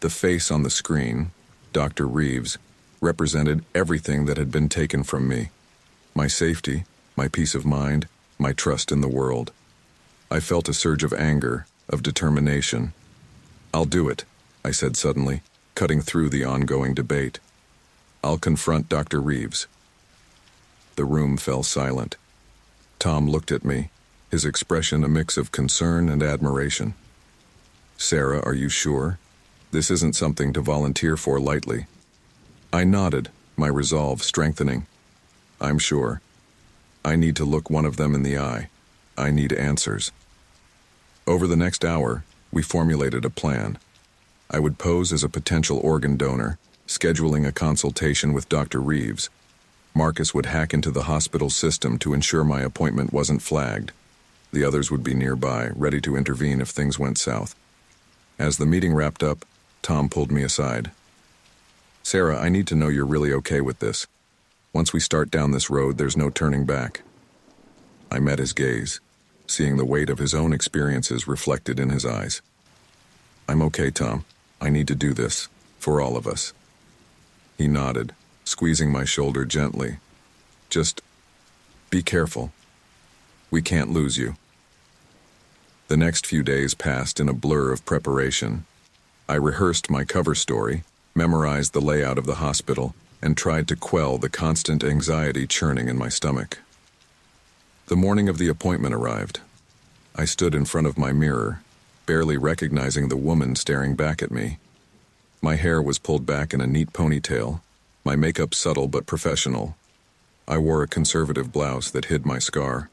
The face on the screen, Dr. Reeves, represented everything that had been taken from me. My safety, my peace of mind, my trust in the world. I felt a surge of anger, of determination. I'll do it, I said suddenly, cutting through the ongoing debate. I'll confront Dr. Reeves. The room fell silent. Tom looked at me, his expression a mix of concern and admiration. Sarah, are you sure? This isn't something to volunteer for lightly. I nodded, my resolve strengthening. I'm sure. I need to look one of them in the eye. I need answers. Over the next hour, we formulated a plan. I would pose as a potential organ donor, scheduling a consultation with Dr. Reeves. Marcus would hack into the hospital system to ensure my appointment wasn't flagged. The others would be nearby, ready to intervene if things went south. As the meeting wrapped up, Tom pulled me aside. Sarah, I need to know you're really okay with this. Once we start down this road, there's no turning back. I met his gaze, seeing the weight of his own experiences reflected in his eyes. I'm okay, Tom. I need to do this, for all of us. He nodded, squeezing my shoulder gently. Just be careful. We can't lose you. The next few days passed in a blur of preparation. I rehearsed my cover story, memorized the layout of the hospital, and tried to quell the constant anxiety churning in my stomach. The morning of the appointment arrived. I stood in front of my mirror, barely recognizing the woman staring back at me. My hair was pulled back in a neat ponytail, my makeup subtle but professional. I wore a conservative blouse that hid my scar.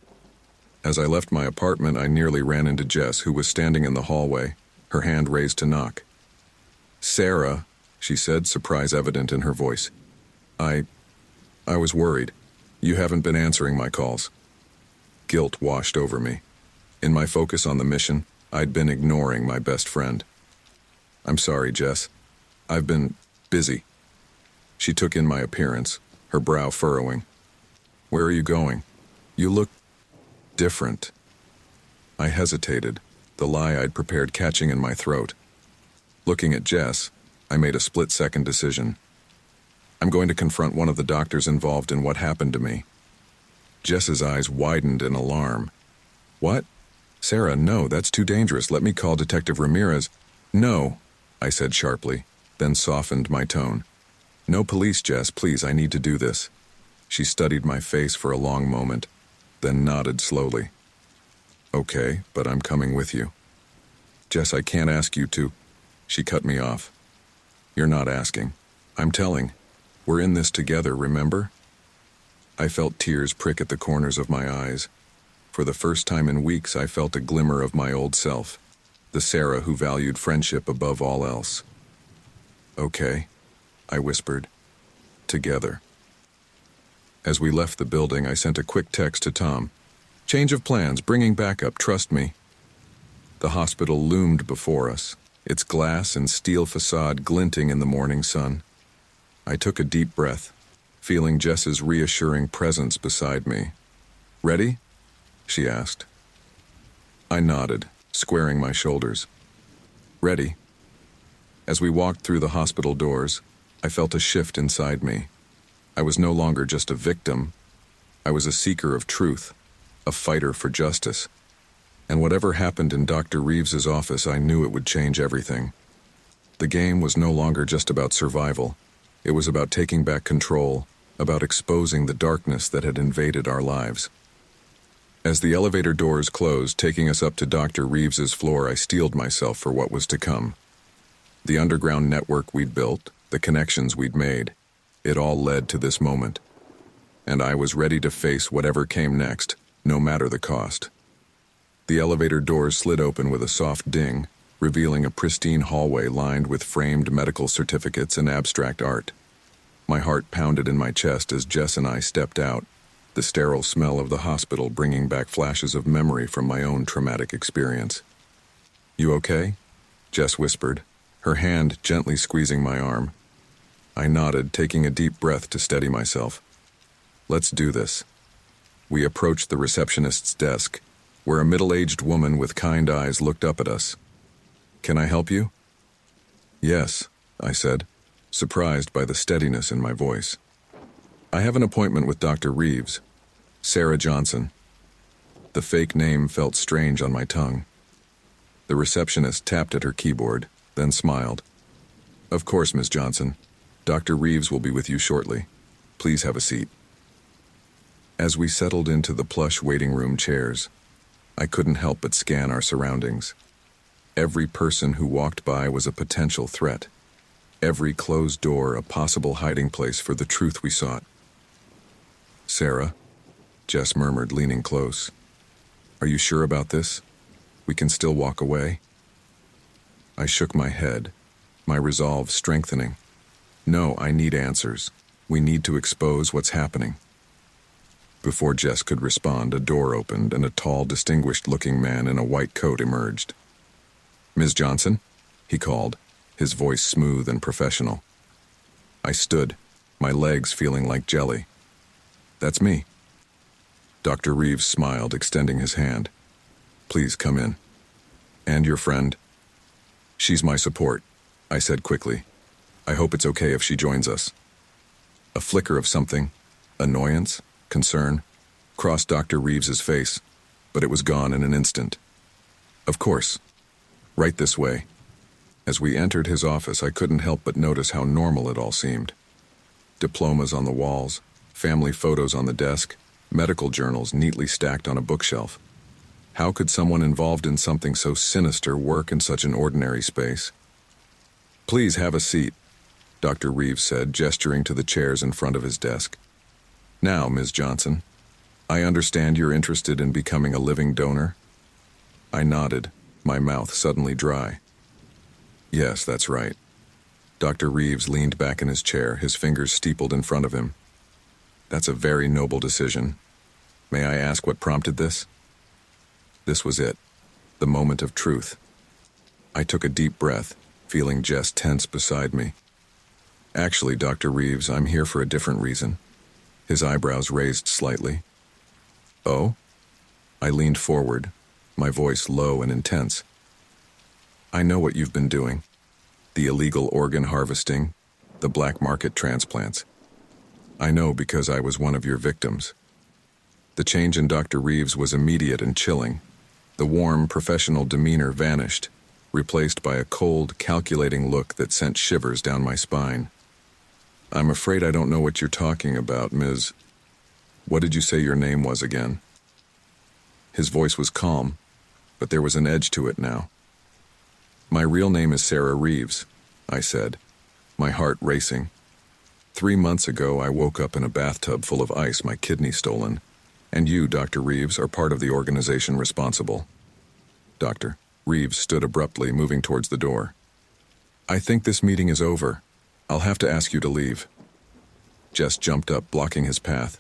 As I left my apartment, I nearly ran into Jess, who was standing in the hallway, her hand raised to knock. Sarah, she said, surprise evident in her voice. I was worried. You haven't been answering my calls. Guilt washed over me. In my focus on the mission, I'd been ignoring my best friend. I'm sorry, Jess. I've been busy. She took in my appearance, her brow furrowing. Where are you going? You look different. I hesitated, the lie I'd prepared catching in my throat. Looking at Jess, I made a split-second decision. I'm going to confront one of the doctors involved in what happened to me. Jess's eyes widened in alarm. What? Sarah, no, that's too dangerous. Let me call Detective Ramirez. No, I said sharply, then softened my tone. No police, Jess, please, I need to do this. She studied my face for a long moment, then nodded slowly. Okay, but I'm coming with you. Jess, I can't ask you to. She cut me off. You're not asking. I'm telling. We're in this together, remember? I felt tears prick at the corners of my eyes. For the first time in weeks, I felt a glimmer of my old self, the Sarah who valued friendship above all else. Okay, I whispered. Together. As we left the building, I sent a quick text to Tom. Change of plans, bringing backup, trust me. The hospital loomed before us, its glass and steel facade glinting in the morning sun. I took a deep breath, feeling Jess's reassuring presence beside me. Ready? She asked. I nodded, squaring my shoulders. Ready. As we walked through the hospital doors, I felt a shift inside me. I was no longer just a victim. I was a seeker of truth, a fighter for justice. And whatever happened in Dr. Reeves's office, I knew it would change everything. The game was no longer just about survival. It was about taking back control, about exposing the darkness that had invaded our lives. As the elevator doors closed, taking us up to Dr. Reeves's floor, I steeled myself for what was to come. The underground network we'd built, the connections we'd made, it all led to this moment. And I was ready to face whatever came next, no matter the cost. The elevator doors slid open with a soft ding, revealing a pristine hallway lined with framed medical certificates and abstract art. My heart pounded in my chest as Jess and I stepped out, the sterile smell of the hospital bringing back flashes of memory from my own traumatic experience. "You okay?" Jess whispered, her hand gently squeezing my arm. I nodded, taking a deep breath to steady myself. "Let's do this." We approached the receptionist's desk, where a middle-aged woman with kind eyes looked up at us. "Can I help you?" "Yes," I said, surprised by the steadiness in my voice. "I have an appointment with Dr. Reeves, Sarah Johnson." The fake name felt strange on my tongue. The receptionist tapped at her keyboard, then smiled. "Of course, Ms. Johnson. Dr. Reeves will be with you shortly. Please have a seat." As we settled into the plush waiting room chairs, I couldn't help but scan our surroundings. Every person who walked by was a potential threat. Every closed door a possible hiding place for the truth we sought. "Sarah," Jess murmured, leaning close. "Are you sure about this? We can still walk away?" I shook my head, my resolve strengthening. "No, I need answers. We need to expose what's happening." Before Jess could respond, a door opened and a tall, distinguished-looking man in a white coat emerged. "Ms. Johnson?" he called, his voice smooth and professional. I stood, my legs feeling like jelly. "That's me." Dr. Reeves smiled, extending his hand. "Please come in." "And your friend?" "She's my support," I said quickly. "I hope it's okay if she joins us." A flicker of something, annoyance, concern, crossed Dr. Reeves's face, but it was gone in an instant. "Of course. Right this way." As we entered his office, I couldn't help but notice how normal it all seemed. Diplomas on the walls, family photos on the desk, medical journals neatly stacked on a bookshelf. How could someone involved in something so sinister work in such an ordinary space? "Please have a seat," Dr. Reeves said, gesturing to the chairs in front of his desk. "Now, Ms. Johnson, I understand you're interested in becoming a living donor?" I nodded, my mouth suddenly dry. "Yes, that's right." Dr. Reeves leaned back in his chair, his fingers steepled in front of him. "That's a very noble decision. May I ask what prompted this?" This was it, the moment of truth. I took a deep breath, feeling Jess tense beside me. "Actually, Dr. Reeves, I'm here for a different reason." His eyebrows raised slightly. "Oh?" I leaned forward, my voice low and intense. "I know what you've been doing. The illegal organ harvesting, the black market transplants. I know because I was one of your victims." The change in Dr. Reeves was immediate and chilling. The warm, professional demeanor vanished, replaced by a cold, calculating look that sent shivers down my spine. "I'm afraid I don't know what you're talking about, Ms. What did you say your name was again?" His voice was calm, but there was an edge to it now. "My real name is Sarah Reeves," I said, my heart racing. 3 months ago, I woke up in a bathtub full of ice, my kidney stolen, and you, Dr. Reeves, are part of the organization responsible. Dr. Reeves stood abruptly, moving towards the door. "I think this meeting is over. I'll have to ask you to leave." Jess jumped up, blocking his path.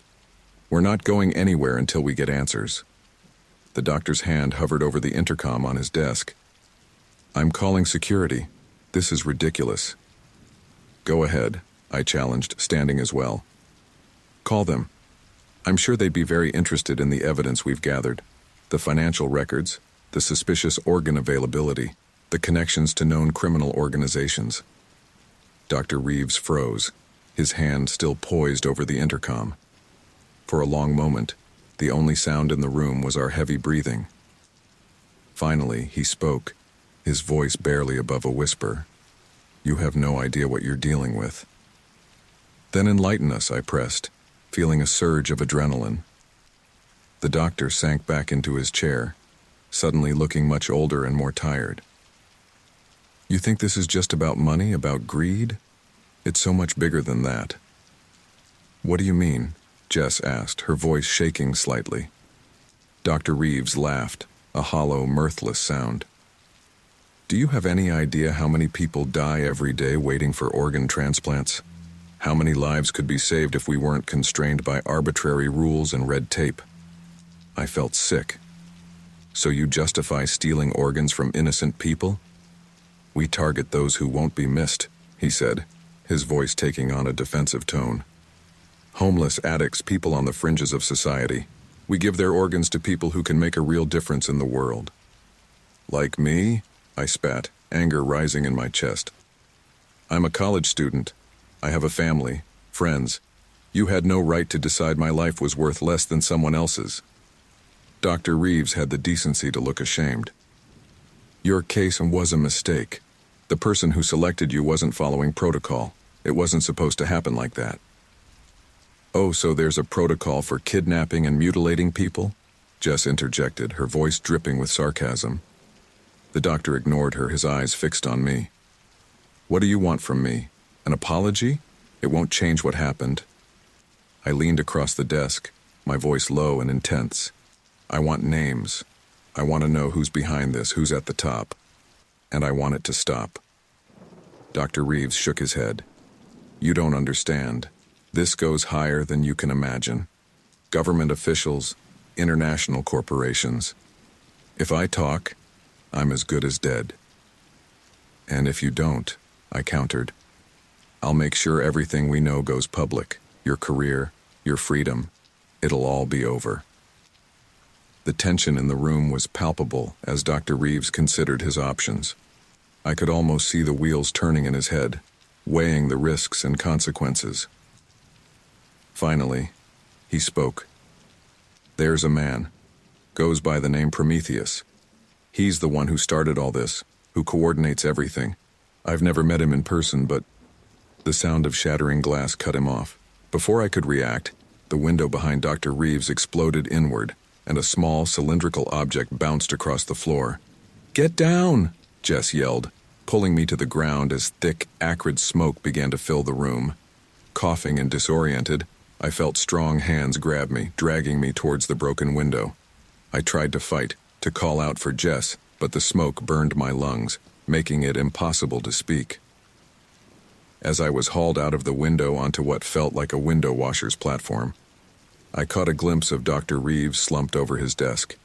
"We're not going anywhere until we get answers." The doctor's hand hovered over the intercom on his desk. "I'm calling security. This is ridiculous." "Go ahead," I challenged, standing as well. "Call them. I'm sure they'd be very interested in the evidence we've gathered. The financial records, the suspicious organ availability, the connections to known criminal organizations." Dr. Reeves froze, his hand still poised over the intercom. For a long moment, the only sound in the room was our heavy breathing. Finally, he spoke, his voice barely above a whisper. "You have no idea what you're dealing with." Then enlighten us, I pressed, feeling a surge of adrenaline. The doctor sank back into his chair, suddenly looking much older and more tired. You think this is just about money, about greed? It's so much bigger than that. What do you mean? Jess asked, her voice shaking slightly. Dr. Reeves laughed, a hollow, mirthless sound. Do you have any idea how many people die every day waiting for organ transplants? How many lives could be saved if we weren't constrained by arbitrary rules and red tape? I felt sick. So you justify stealing organs from innocent people? We target those who won't be missed, he said, his voice taking on a defensive tone. Homeless addicts, people on the fringes of society. We give their organs to people who can make a real difference in the world. Like me? I spat, anger rising in my chest. I'm a college student. I have a family, friends. You had no right to decide my life was worth less than someone else's. Dr. Reeves had the decency to look ashamed. Your case was a mistake. The person who selected you wasn't following protocol. It wasn't supposed to happen like that. Oh, so there's a protocol for kidnapping and mutilating people? Jess interjected, her voice dripping with sarcasm. The doctor ignored her, his eyes fixed on me. What do you want from me? An apology? It won't change what happened. I leaned across the desk, my voice low and intense. I want names. I want to know who's behind this, who's at the top. And I want it to stop. Dr. Reeves shook his head. You don't understand. This goes higher than you can imagine. Government officials, international corporations. If I talk, I'm as good as dead. And if you don't, I countered, I'll make sure everything we know goes public. Your career, your freedom, it'll all be over. The tension in the room was palpable as Dr. Reeves considered his options. I could almost see the wheels turning in his head, weighing the risks and consequences. Finally, he spoke. There's a man. Goes by the name Prometheus. He's the one who started all this, who coordinates everything. I've never met him in person, but the sound of shattering glass cut him off. Before I could react, the window behind Dr. Reeves exploded inward, and a small cylindrical object bounced across the floor. Get down, Jess yelled, pulling me to the ground as thick, acrid smoke began to fill the room. Coughing and disoriented, I felt strong hands grab me, dragging me towards the broken window. I tried to fight, to call out for Jess, but the smoke burned my lungs, making it impossible to speak. As I was hauled out of the window onto what felt like a window washer's platform, I caught a glimpse of Dr. Reeves slumped over his desk,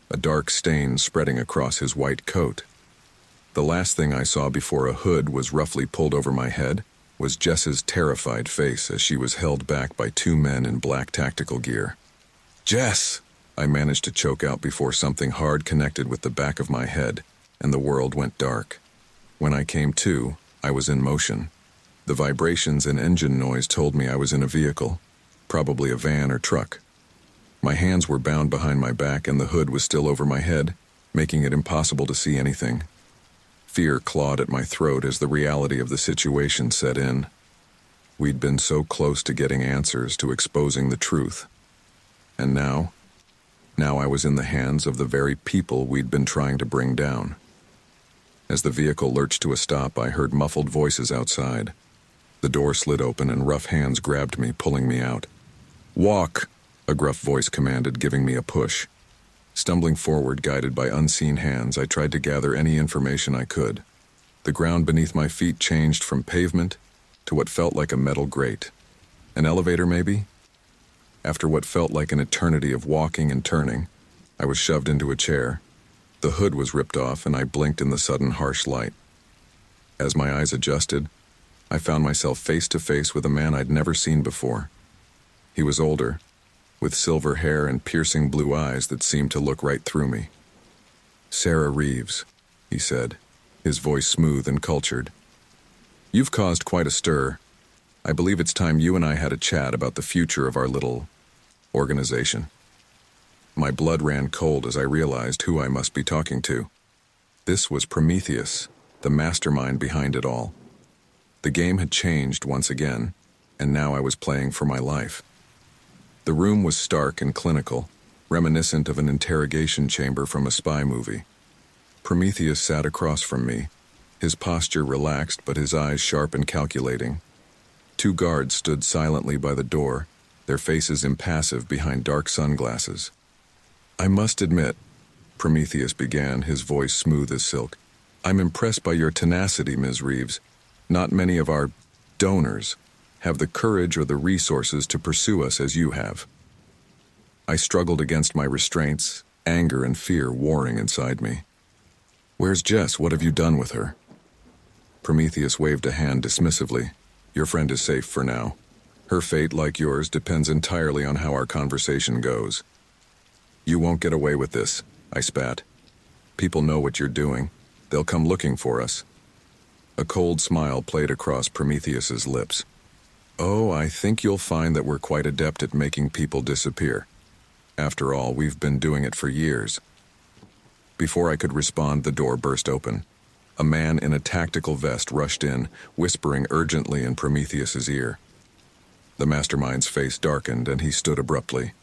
a dark stain spreading across his white coat. The last thing I saw before a hood was roughly pulled over my head was Jess's terrified face as she was held back by two men in black tactical gear. Jess! I managed to choke out before something hard connected with the back of my head, and the world went dark. When I came to, I was in motion. The vibrations and engine noise told me I was in a vehicle, probably a van or truck. My hands were bound behind my back and the hood was still over my head, making it impossible to see anything. Fear clawed at my throat as the reality of the situation set in. We'd been so close to getting answers, to exposing the truth. And now I was in the hands of the very people we'd been trying to bring down. As the vehicle lurched to a stop, I heard muffled voices outside. The door slid open and rough hands grabbed me, pulling me out. Walk, a gruff voice commanded, giving me a push. Stumbling forward, guided by unseen hands, I tried to gather any information I could. The ground beneath my feet changed from pavement to what felt like a metal grate. An elevator, maybe? After what felt like an eternity of walking and turning, I was shoved into a chair. The hood was ripped off, and I blinked in the sudden harsh light. As my eyes adjusted, I found myself face to face with a man I'd never seen before. He was older, with silver hair and piercing blue eyes that seemed to look right through me. Sarah Reeves, he said, his voice smooth and cultured. You've caused quite a stir. I believe it's time you and I had a chat about the future of our little organization. My blood ran cold as I realized who I must be talking to. This was Prometheus, the mastermind behind it all. The game had changed once again, and now I was playing for my life. The room was stark and clinical, reminiscent of an interrogation chamber from a spy movie. Prometheus sat across from me, his posture relaxed but his eyes sharp and calculating. Two guards stood silently by the door, their faces impassive behind dark sunglasses. "I must admit," Prometheus began, his voice smooth as silk, "I'm impressed by your tenacity, Ms. Reeves. Not many of our donors have the courage or the resources to pursue us as you have." I struggled against my restraints, anger and fear warring inside me. "Where's Jess? What have you done with her?" Prometheus waved a hand dismissively. "Your friend is safe for now. Her fate, like yours, depends entirely on how our conversation goes." "You won't get away with this," I spat. "People know what you're doing. They'll come looking for us." A cold smile played across Prometheus's lips. "Oh, I think you'll find that we're quite adept at making people disappear. After all, we've been doing it for years." Before I could respond, the door burst open. A man in a tactical vest rushed in, whispering urgently in Prometheus's ear. The mastermind's face darkened and he stood abruptly.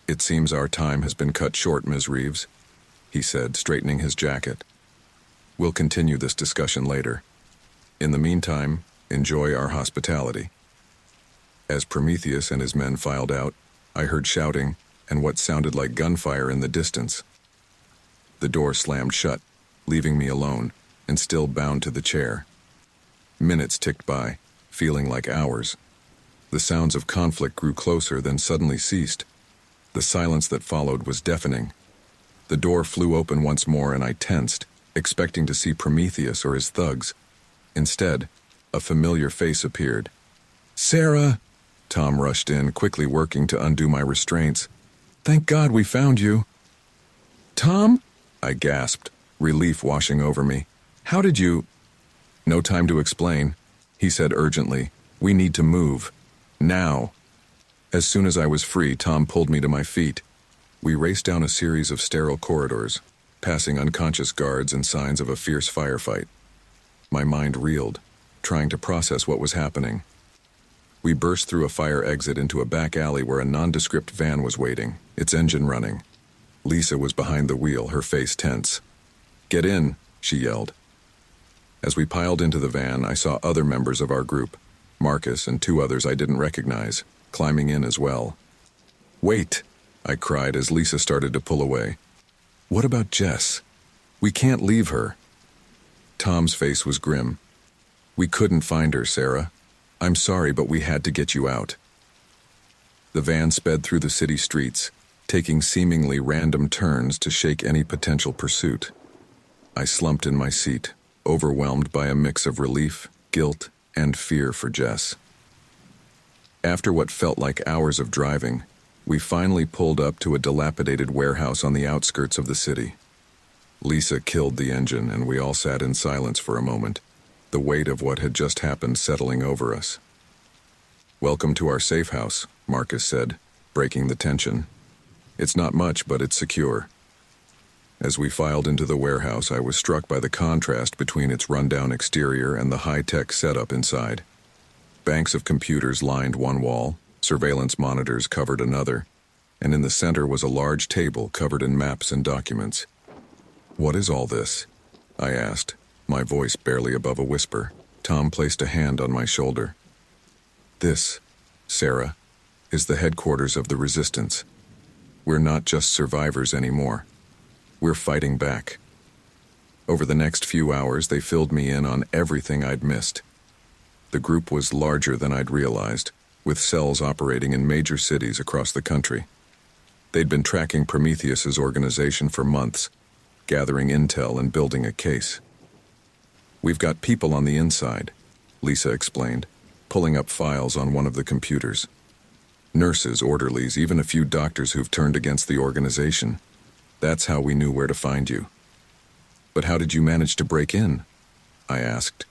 "It seems our time has been cut short, Ms. Reeves," he said, straightening his jacket. "We'll continue this discussion later. In the meantime, enjoy our hospitality." As Prometheus and his men filed out, I heard shouting and what sounded like gunfire in the distance. The door slammed shut, leaving me alone and still bound to the chair. Minutes ticked by, feeling like hours. The sounds of conflict grew closer, then suddenly ceased. The silence that followed was deafening. The door flew open once more and I tensed, expecting to see Prometheus or his thugs. Instead, a familiar face appeared. "Sarah!" Tom rushed in, quickly working to undo my restraints. "Thank God we found you." "Tom?" I gasped, relief washing over me. "How did you—" "No time to explain," he said urgently. "We need to move. Now." As soon as I was free, Tom pulled me to my feet. We raced down a series of sterile corridors, passing unconscious guards and signs of a fierce firefight. My mind reeled, trying to process what was happening. We burst through a fire exit into a back alley where a nondescript van was waiting, its engine running. Lisa was behind the wheel, her face tense. "Get in," she yelled. As we piled into the van, I saw other members of our group, Marcus and two others I didn't recognize, climbing in as well. "Wait," I cried as Lisa started to pull away. "What about Jess? We can't leave her." Tom's face was grim. "We couldn't find her, Sarah. I'm sorry, but we had to get you out." The van sped through the city streets, taking seemingly random turns to shake any potential pursuit. I slumped in my seat, overwhelmed by a mix of relief, guilt, and fear for Jess. After what felt like hours of driving, we finally pulled up to a dilapidated warehouse on the outskirts of the city. Lisa killed the engine, and we all sat in silence for a moment, the weight of what had just happened settling over us. "Welcome to our safe house," Marcus said, breaking the tension. "It's not much, but it's secure." As we filed into the warehouse, I was struck by the contrast between its rundown exterior and the high-tech setup inside. Banks of computers lined one wall, surveillance monitors covered another, and in the center was a large table covered in maps and documents. "What is all this?" I asked, my voice barely above a whisper. Tom placed a hand on my shoulder. "This, Sarah, is the headquarters of the Resistance. We're not just survivors anymore. We're fighting back." Over the next few hours, they filled me in on everything I'd missed. The group was larger than I'd realized, with cells operating in major cities across the country. They'd been tracking Prometheus's organization for months, gathering intel and building a case. "We've got people on the inside," Lisa explained, pulling up files on one of the computers. "Nurses, orderlies, even a few doctors who've turned against the organization. That's how we knew where to find you." "But how did you manage to break in?" I asked,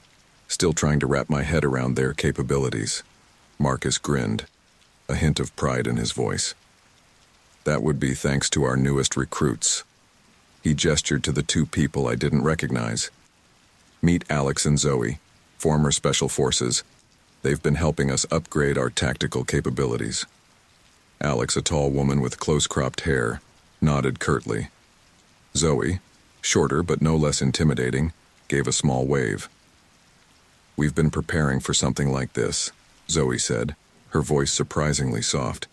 still trying to wrap my head around their capabilities. Marcus grinned, a hint of pride in his voice. "That would be thanks to our newest recruits." He gestured to the two people I didn't recognize. "Meet Alex and Zoe, former Special Forces. They've been helping us upgrade our tactical capabilities. Alex, a tall woman with close-cropped hair, nodded curtly. Zoe, shorter but no less intimidating, gave a small wave. "We've been preparing for something like this," Zoe said, her voice surprisingly soft.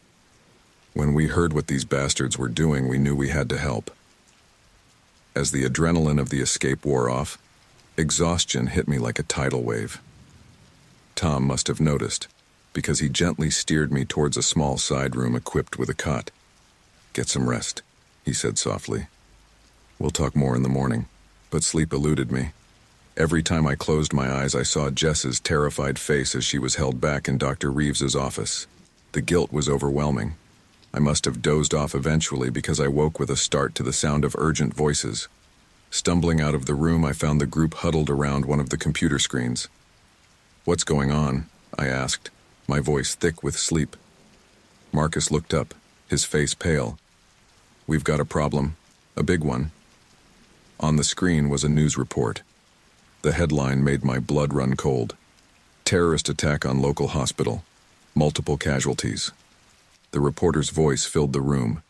"When we heard what these bastards were doing, we knew we had to help." As the adrenaline of the escape wore off, exhaustion hit me like a tidal wave. Tom must have noticed, because he gently steered me towards a small side room equipped with a cot. "Get some rest," he said softly. "We'll talk more in the morning," but sleep eluded me. Every time I closed my eyes, I saw Jess's terrified face as she was held back in Dr. Reeves's office. The guilt was overwhelming. I must have dozed off eventually because I woke with a start to the sound of urgent voices. Stumbling out of the room, I found the group huddled around one of the computer screens. "What's going on?" I asked, my voice thick with sleep. Marcus looked up, his face pale. "We've got a problem, a big one." On the screen was a news report. The headline made my blood run cold. "Terrorist attack on local hospital. Multiple casualties." The reporter's voice filled the room.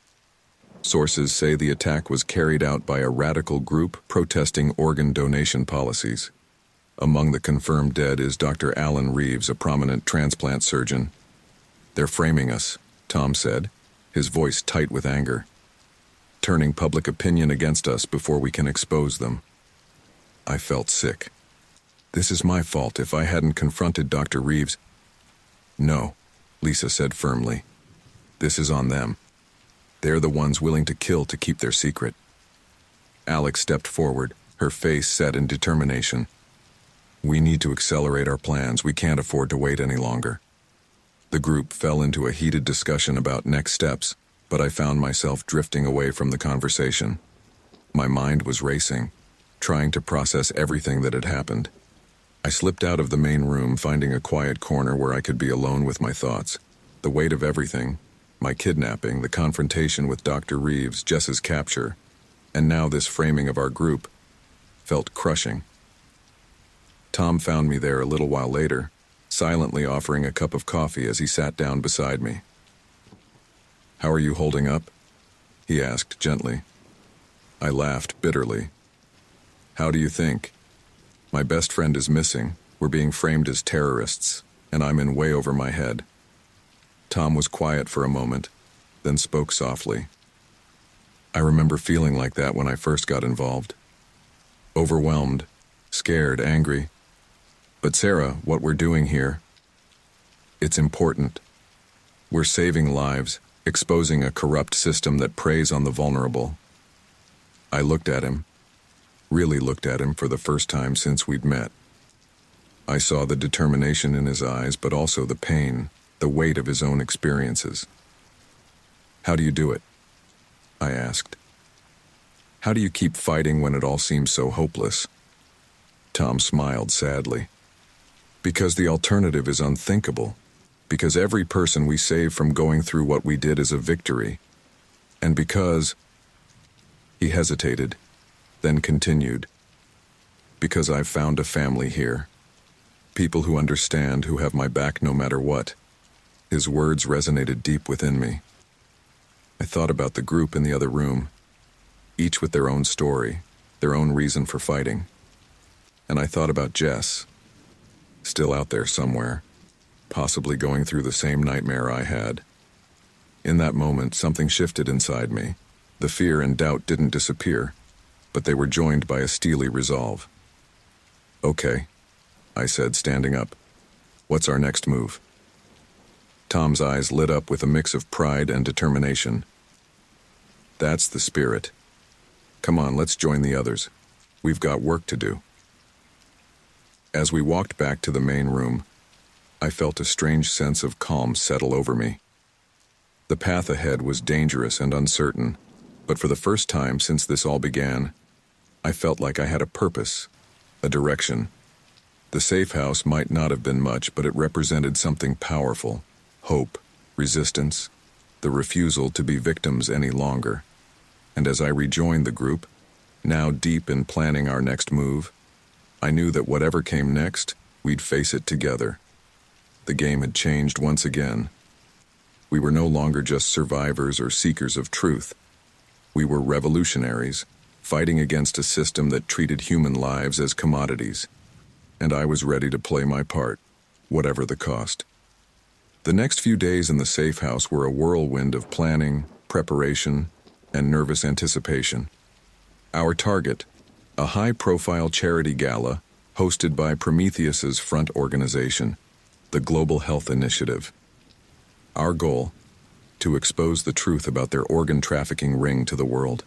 "Sources say the attack was carried out by a radical group protesting organ donation policies. Among the confirmed dead is Dr. Alan Reeves, a prominent transplant surgeon." "They're framing us," Tom said, his voice tight with anger. "Turning public opinion against us before we can expose them." I felt sick. This is my fault if I hadn't confronted Dr. Reeves. "No," Lisa said firmly. "This is on them. They're the ones willing to kill to keep their secret." Alex stepped forward, her face set in determination. "We need to accelerate our plans. We can't afford to wait any longer." The group fell into a heated discussion about next steps, but I found myself drifting away from the conversation. My mind was racing, trying to process everything that had happened. I slipped out of the main room, finding a quiet corner where I could be alone with my thoughts. The weight of everything, my kidnapping, the confrontation with Dr. Reeves, Jess's capture, and now this framing of our group, felt crushing. Tom found me there a little while later, silently offering a cup of coffee as he sat down beside me. "How are you holding up?" he asked gently. I laughed bitterly. "How do you think? My best friend is missing, we're being framed as terrorists, and I'm in way over my head." Tom was quiet for a moment, then spoke softly. "I remember feeling like that when I first got involved. Overwhelmed, scared, angry. But Sarah, what we're doing here, it's important. We're saving lives, exposing a corrupt system that preys on the vulnerable." I looked at him, really looked at him for the first time since we'd met. I saw the determination in his eyes, but also the pain, the weight of his own experiences. "How do you do it?" I asked. "How do you keep fighting when it all seems so hopeless?" Tom smiled sadly. "Because the alternative is unthinkable. Because every person we save from going through what we did is a victory. And because—" He hesitated, then continued. "Because I've found a family here. People who understand, who have my back no matter what." His words resonated deep within me. I thought about the group in the other room, each with their own story, their own reason for fighting. And I thought about Jess, still out there somewhere, possibly going through the same nightmare I had. In that moment, something shifted inside me. The fear and doubt didn't disappear, but they were joined by a steely resolve. "Okay," I said, standing up. "What's our next move?" Tom's eyes lit up with a mix of pride and determination. "That's the spirit. Come on, let's join the others. We've got work to do." As we walked back to the main room, I felt a strange sense of calm settle over me. The path ahead was dangerous and uncertain, but for the first time since this all began, I felt like I had a purpose, a direction. The safe house might not have been much, but it represented something powerful: hope, resistance, the refusal to be victims any longer. And as I rejoined the group, now deep in planning our next move, I knew that whatever came next, we'd face it together. The game had changed once again. We were no longer just survivors or seekers of truth. We were revolutionaries, fighting against a system that treated human lives as commodities. And I was ready to play my part, whatever the cost. The next few days in the safe house were a whirlwind of planning, preparation, and nervous anticipation. Our target, a high-profile charity gala hosted by Prometheus's front organization, the Global Health Initiative. Our goal, to expose the truth about their organ trafficking ring to the world.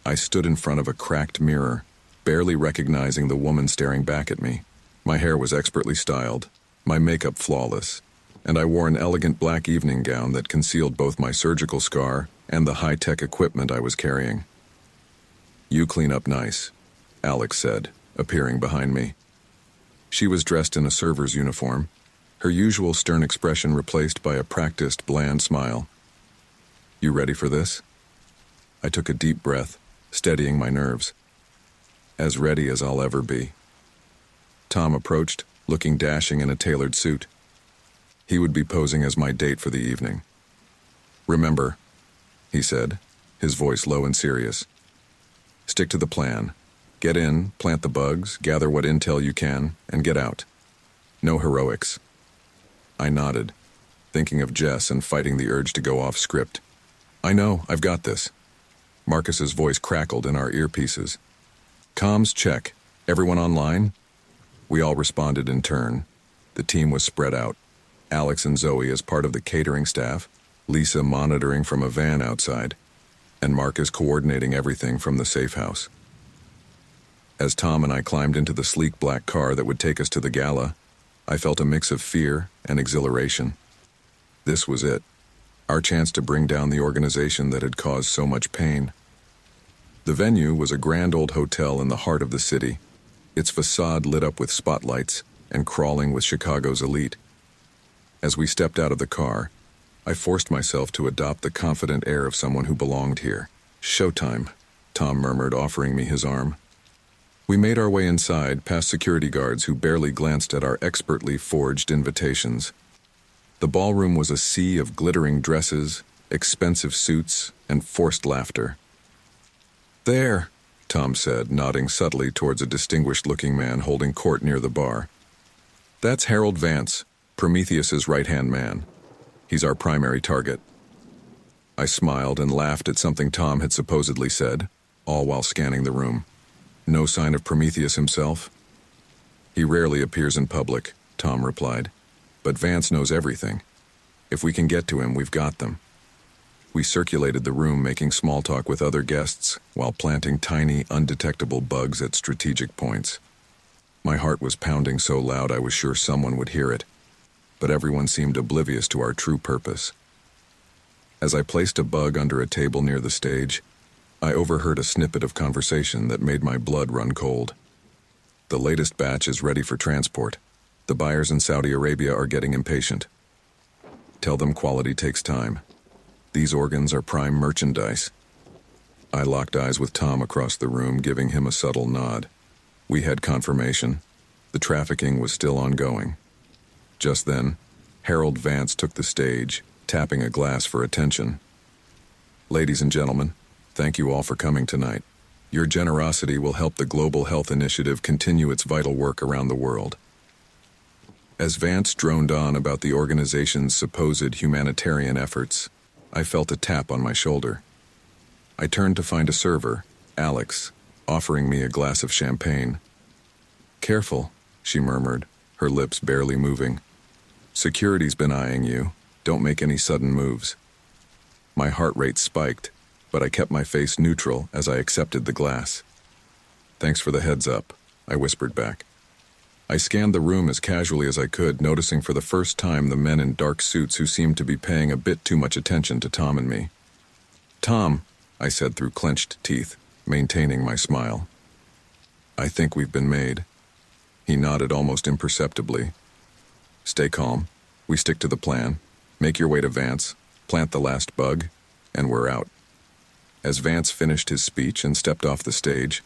I stood in front of a cracked mirror, barely recognizing the woman staring back at me. My hair was expertly styled, my makeup flawless, and I wore an elegant black evening gown that concealed both my surgical scar and the high-tech equipment I was carrying. "You clean up nice," Alex said, appearing behind me. She was dressed in a server's uniform, her usual stern expression replaced by a practiced, bland smile. "You ready for this?" I took a deep breath, steadying my nerves. "As ready as I'll ever be." Tom approached, looking dashing in a tailored suit. He would be posing as my date for the evening. "Remember," he said, his voice low and serious. "Stick to the plan. Get in, plant the bugs, gather what intel you can, and get out. No heroics." I nodded, thinking of Jess and fighting the urge to go off script. "I know, I've got this." Marcus's voice crackled in our earpieces. "Comms check. Everyone online?" We all responded in turn. The team was spread out. Alex and Zoe as part of the catering staff, Lisa monitoring from a van outside, and Marcus coordinating everything from the safe house. As Tom and I climbed into the sleek black car that would take us to the gala, I felt a mix of fear and exhilaration. This was it, our chance to bring down the organization that had caused so much pain. The venue was a grand old hotel in the heart of the city, its facade lit up with spotlights and crawling with Chicago's elite. As we stepped out of the car, I forced myself to adopt the confident air of someone who belonged here. "Showtime," Tom murmured, offering me his arm. We made our way inside, past security guards who barely glanced at our expertly forged invitations. The ballroom was a sea of glittering dresses, expensive suits, and forced laughter. "There," Tom said, nodding subtly towards a distinguished-looking man holding court near the bar. "That's Harold Vance, Prometheus's right-hand man. He's our primary target." I smiled and laughed at something Tom had supposedly said, all while scanning the room. "No sign of Prometheus himself?" "He rarely appears in public," Tom replied. "But Vance knows everything. If we can get to him, we've got them." We circulated the room, making small talk with other guests while planting tiny, undetectable bugs at strategic points. My heart was pounding so loud I was sure someone would hear it, but everyone seemed oblivious to our true purpose. As I placed a bug under a table near the stage, I overheard a snippet of conversation that made my blood run cold. "The latest batch is ready for transport. The buyers in Saudi Arabia are getting impatient. Tell them quality takes time. These organs are prime merchandise." I locked eyes with Tom across the room, giving him a subtle nod. We had confirmation. The trafficking was still ongoing. Just then, Harold Vance took the stage, tapping a glass for attention. "Ladies and gentlemen, thank you all for coming tonight. Your generosity will help the Global Health Initiative continue its vital work around the world." As Vance droned on about the organization's supposed humanitarian efforts, I felt a tap on my shoulder. I turned to find a server, Alex, offering me a glass of champagne. "Careful," she murmured, her lips barely moving. "Security's been eyeing you. Don't make any sudden moves." My heart rate spiked, but I kept my face neutral as I accepted the glass. "Thanks for the heads up," I whispered back. I scanned the room as casually as I could, noticing for the first time the men in dark suits who seemed to be paying a bit too much attention to Tom and me. "Tom," I said through clenched teeth, maintaining my smile. "I think we've been made." He nodded almost imperceptibly. "Stay calm. We stick to the plan. Make your way to Vance, plant the last bug, and we're out." As Vance finished his speech and stepped off the stage,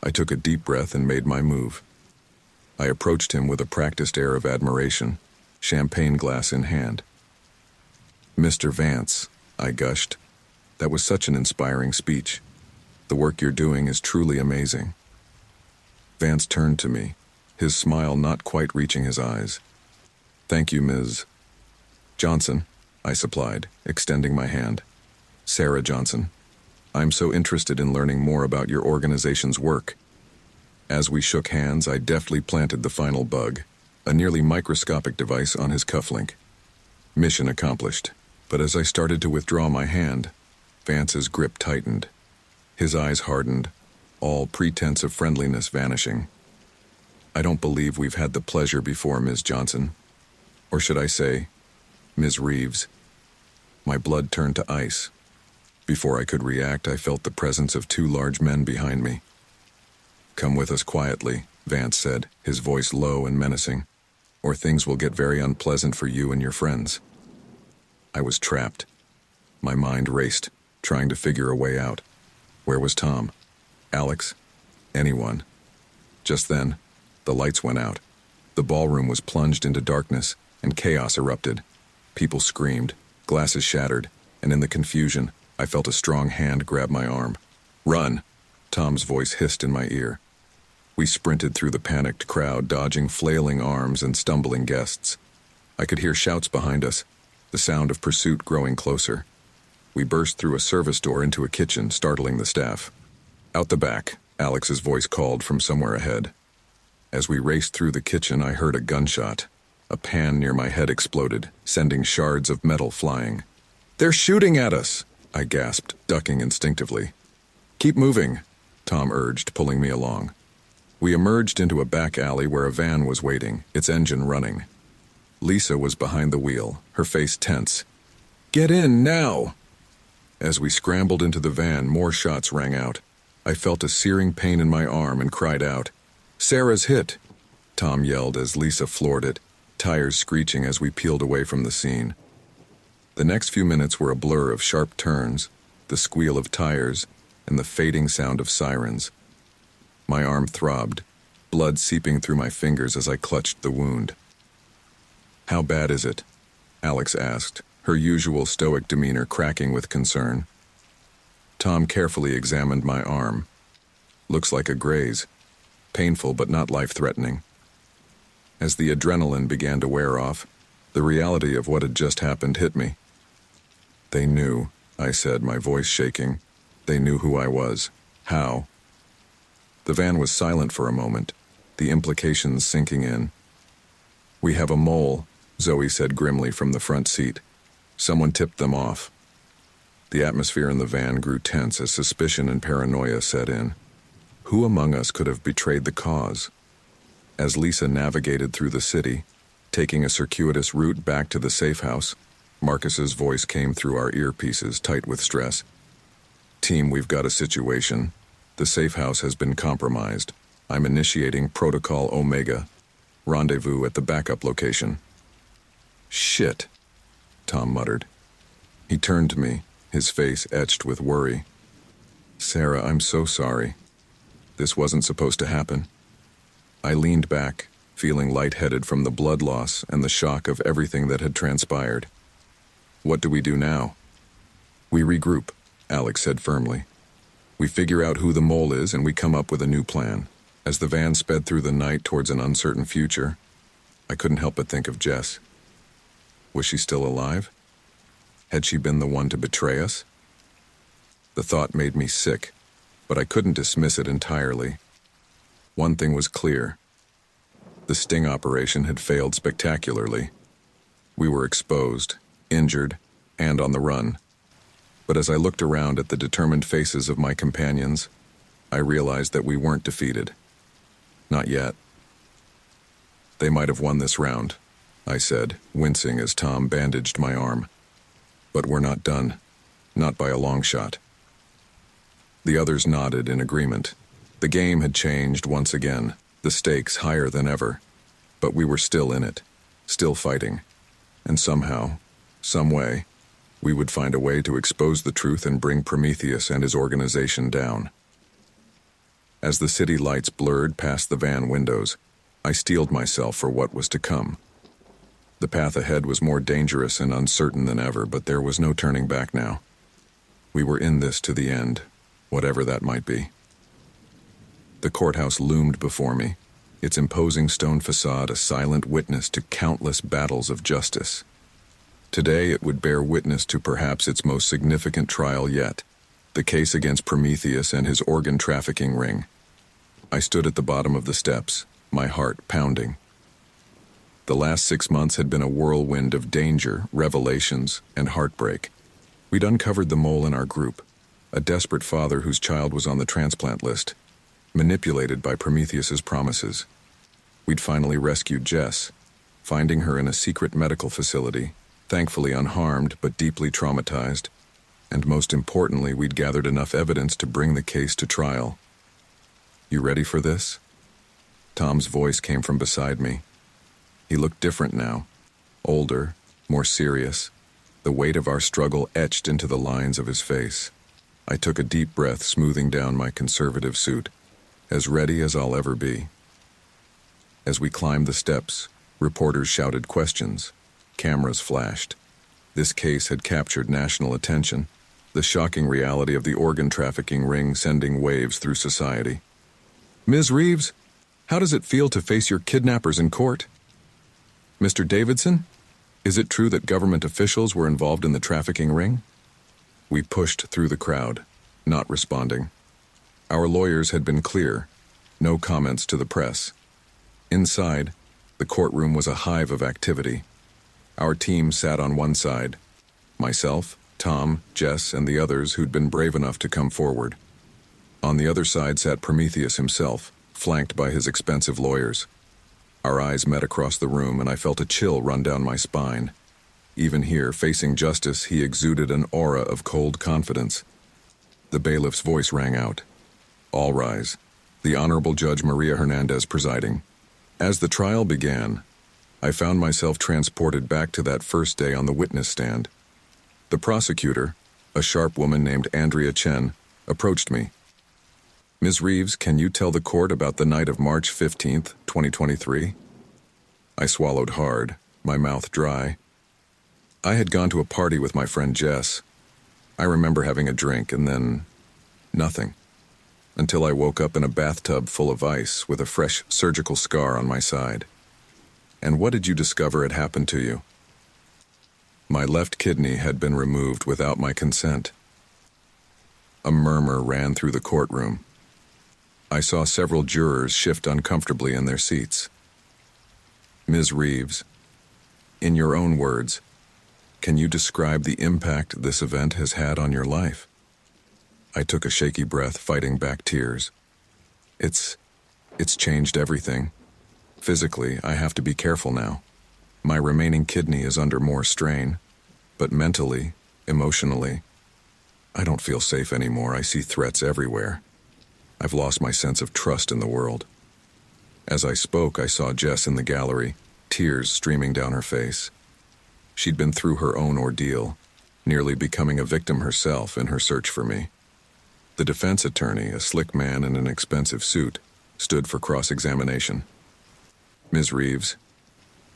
I took a deep breath and made my move. I approached him with a practiced air of admiration, champagne glass in hand. "Mr. Vance," I gushed. "That was such an inspiring speech. The work you're doing is truly amazing." Vance turned to me, his smile not quite reaching his eyes. "Thank you, Ms. Johnson," I supplied, extending my hand. "Sarah Johnson. I'm so interested in learning more about your organization's work." As we shook hands, I deftly planted the final bug, a nearly microscopic device, on his cufflink. Mission accomplished, but as I started to withdraw my hand, Vance's grip tightened. His eyes hardened, all pretense of friendliness vanishing. "I don't believe we've had the pleasure before, Ms. Johnson. Or should I say, Ms. Reeves?" My blood turned to ice. Before I could react, I felt the presence of two large men behind me. "Come with us quietly," Vance said, his voice low and menacing, "or things will get very unpleasant for you and your friends." I was trapped. My mind raced, trying to figure a way out. Where was Tom? Alex? Anyone? Just then, the lights went out. The ballroom was plunged into darkness, and chaos erupted. People screamed, glasses shattered, and in the confusion, I felt a strong hand grab my arm. "Run!" Tom's voice hissed in my ear. We sprinted through the panicked crowd, dodging flailing arms and stumbling guests. I could hear shouts behind us, the sound of pursuit growing closer. We burst through a service door into a kitchen, startling the staff. "Out the back," Alex's voice called from somewhere ahead. As we raced through the kitchen, I heard a gunshot. A pan near my head exploded, sending shards of metal flying. "They're shooting at us!" I gasped, ducking instinctively. "Keep moving," Tom urged, pulling me along. We emerged into a back alley where a van was waiting, its engine running. Lisa was behind the wheel, her face tense. "Get in, now!" As we scrambled into the van, more shots rang out. I felt a searing pain in my arm and cried out. "Sarah's hit!" Tom yelled as Lisa floored it, tires screeching as we peeled away from the scene. The next few minutes were a blur of sharp turns, the squeal of tires, and the fading sound of sirens. My arm throbbed, blood seeping through my fingers as I clutched the wound. "How bad is it?" Alex asked, her usual stoic demeanor cracking with concern. Tom carefully examined my arm. "Looks like a graze. Painful but not life-threatening." As the adrenaline began to wear off, the reality of what had just happened hit me. "They knew," I said, my voice shaking. "They knew who I was. How?" The van was silent for a moment, the implications sinking in. "We have a mole," Zoe said grimly from the front seat. "Someone tipped them off." The atmosphere in the van grew tense as suspicion and paranoia set in. Who among us could have betrayed the cause? As Lisa navigated through the city, taking a circuitous route back to the safe house, Marcus's voice came through our earpieces, tight with stress. "Team, we've got a situation. The safe house has been compromised. I'm initiating Protocol Omega. Rendezvous at the backup location." "Shit," Tom muttered. He turned to me, his face etched with worry. "Sarah, I'm so sorry. This wasn't supposed to happen." I leaned back, feeling lightheaded from the blood loss and the shock of everything that had transpired. "What do we do now?" "We regroup," Alex said firmly. "We figure out who the mole is and we come up with a new plan." As the van sped through the night towards an uncertain future, I couldn't help but think of Jess. Was she still alive? Had she been the one to betray us? The thought made me sick, but I couldn't dismiss it entirely. One thing was clear. The sting operation had failed spectacularly. We were exposed, injured, and on the run. But as I looked around at the determined faces of my companions, I realized that we weren't defeated. Not yet. "They might have won this round," I said, wincing as Tom bandaged my arm. "But we're not done. Not by a long shot." The others nodded in agreement. The game had changed once again, the stakes higher than ever. But we were still in it, still fighting. And somehow, some way, we would find a way to expose the truth and bring Prometheus and his organization down. As the city lights blurred past the van windows, I steeled myself for what was to come. The path ahead was more dangerous and uncertain than ever, but there was no turning back now. We were in this to the end, whatever that might be. The courthouse loomed before me, its imposing stone facade a silent witness to countless battles of justice. Today it would bear witness to perhaps its most significant trial yet, the case against Prometheus and his organ trafficking ring. I stood at the bottom of the steps, my heart pounding. The last 6 months had been a whirlwind of danger, revelations, and heartbreak. We'd uncovered the mole in our group, a desperate father whose child was on the transplant list, manipulated by Prometheus's promises. We'd finally rescued Jess, finding her in a secret medical facility, thankfully unharmed but deeply traumatized. And most importantly, we'd gathered enough evidence to bring the case to trial. You ready for this? Tom's voice came from beside me. He looked different now, older, more serious, the weight of our struggle etched into the lines of his face. I took a deep breath, smoothing down my conservative suit, as ready as I'll ever be. As we climbed the steps, reporters shouted questions, cameras flashed. This case had captured national attention, the shocking reality of the organ trafficking ring sending waves through society. Ms. Reeves, how does it feel to face your kidnappers in court? Mr. Davidson, is it true that government officials were involved in the trafficking ring? We pushed through the crowd, not responding. Our lawyers had been clear, no comments to the press. Inside, the courtroom was a hive of activity. Our team sat on one side, myself, Tom, Jess, and the others who'd been brave enough to come forward. On the other side sat Prometheus himself, flanked by his expensive lawyers. Our eyes met across the room, and I felt a chill run down my spine. Even here, facing justice, he exuded an aura of cold confidence. The bailiff's voice rang out. All rise. The Honorable Judge Maria Hernandez presiding. As the trial began, I found myself transported back to that first day on the witness stand. The prosecutor, a sharp woman named Andrea Chen, approached me. Ms. Reeves, can you tell the court about the night of March 15th, 2023? I swallowed hard, my mouth dry. I had gone to a party with my friend Jess. I remember having a drink and then nothing, until I woke up in a bathtub full of ice with a fresh surgical scar on my side. And what did you discover had happened to you? My left kidney had been removed without my consent. A murmur ran through the courtroom. I saw several jurors shift uncomfortably in their seats. Ms. Reeves, in your own words, can you describe the impact this event has had on your life? I took a shaky breath, fighting back tears. It's changed everything. Physically, I have to be careful now. My remaining kidney is under more strain, but mentally, emotionally, I don't feel safe anymore. I see threats everywhere. I've lost my sense of trust in the world. As I spoke, I saw Jess in the gallery, tears streaming down her face. She'd been through her own ordeal, nearly becoming a victim herself in her search for me. The defense attorney, a slick man in an expensive suit, stood for cross-examination. Ms. Reeves,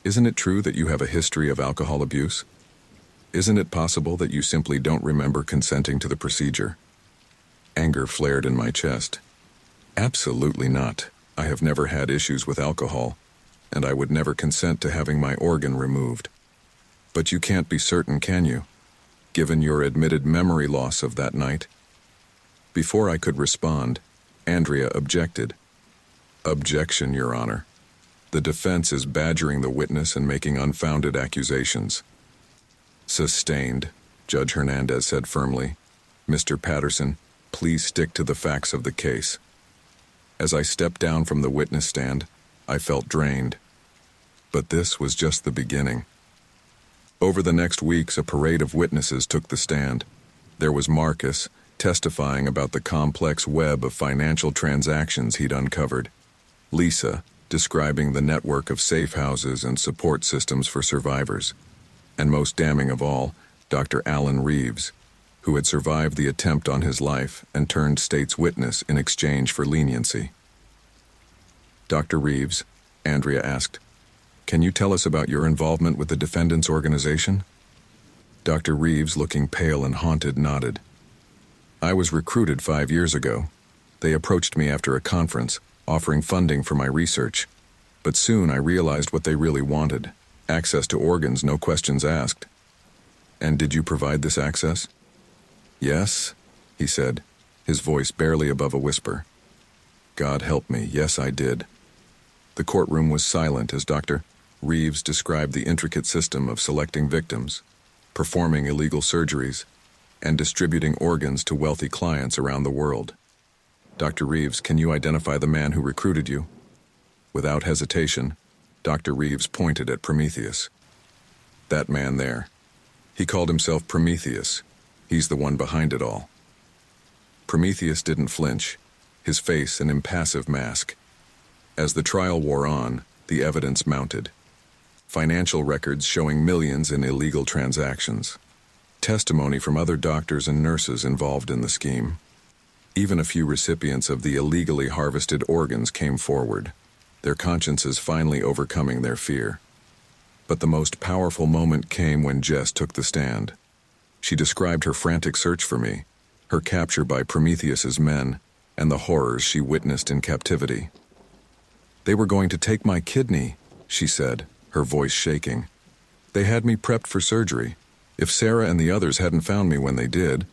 isn't it true that you have a history of alcohol abuse? Isn't it possible that you simply don't remember consenting to the procedure? Anger flared in my chest. Absolutely not. I have never had issues with alcohol, and I would never consent to having my organ removed. But you can't be certain, can you? Given your admitted memory loss of that night? Before I could respond, Andrea objected. Objection, Your Honor. The defense is badgering the witness and making unfounded accusations. Sustained, Judge Hernandez said firmly. Mr. Patterson, please stick to the facts of the case. As I stepped down from the witness stand, I felt drained. But this was just the beginning. Over the next weeks, a parade of witnesses took the stand. There was Marcus, testifying about the complex web of financial transactions he'd uncovered. Lisa, describing the network of safe houses and support systems for survivors. And most damning of all, Dr. Alan Reeves, who had survived the attempt on his life and turned state's witness in exchange for leniency. Dr. Reeves, Andrea asked, Can you tell us about your involvement with the defendant's organization? Dr. Reeves, looking pale and haunted, nodded. I was recruited 5 years ago. They approached me after a conference, offering funding for my research. But soon I realized what they really wanted: access to organs, no questions asked. And did you provide this access? Yes, he said, his voice barely above a whisper. God help me, yes, I did. The courtroom was silent as Dr. Reeves described the intricate system of selecting victims, performing illegal surgeries, and distributing organs to wealthy clients around the world. Dr. Reeves, can you identify the man who recruited you? Without hesitation, Dr. Reeves pointed at Prometheus. That man there. He called himself Prometheus. He's the one behind it all. Prometheus didn't flinch, his face an impassive mask. As the trial wore on, the evidence mounted. Financial records showing millions in illegal transactions. Testimony from other doctors and nurses involved in the scheme. Even a few recipients of the illegally harvested organs came forward, their consciences finally overcoming their fear. But the most powerful moment came when Jess took the stand. She described her frantic search for me, her capture by Prometheus's men, and the horrors she witnessed in captivity. They were going to take my kidney, she said, her voice shaking. They had me prepped for surgery. If Sarah and the others hadn't found me when they did.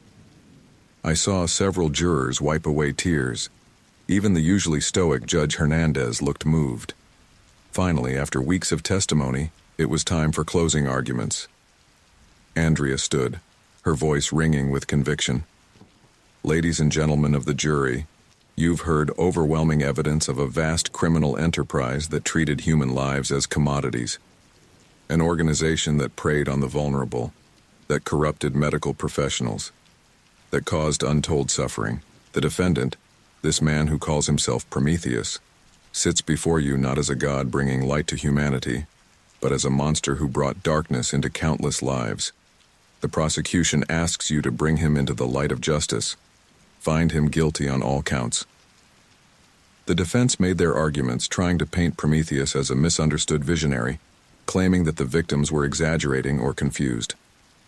I saw several jurors wipe away tears. Even the usually stoic Judge Hernandez looked moved. Finally, after weeks of testimony, it was time for closing arguments. Andrea stood, her voice ringing with conviction. Ladies and gentlemen of the jury, you've heard overwhelming evidence of a vast criminal enterprise that treated human lives as commodities. An organization that preyed on the vulnerable, that corrupted medical professionals, that caused untold suffering. The defendant, this man who calls himself Prometheus, sits before you not as a god bringing light to humanity, but as a monster who brought darkness into countless lives. The prosecution asks you to bring him into the light of justice, find him guilty on all counts. The defense made their arguments trying to paint Prometheus as a misunderstood visionary, claiming that the victims were exaggerating or confused.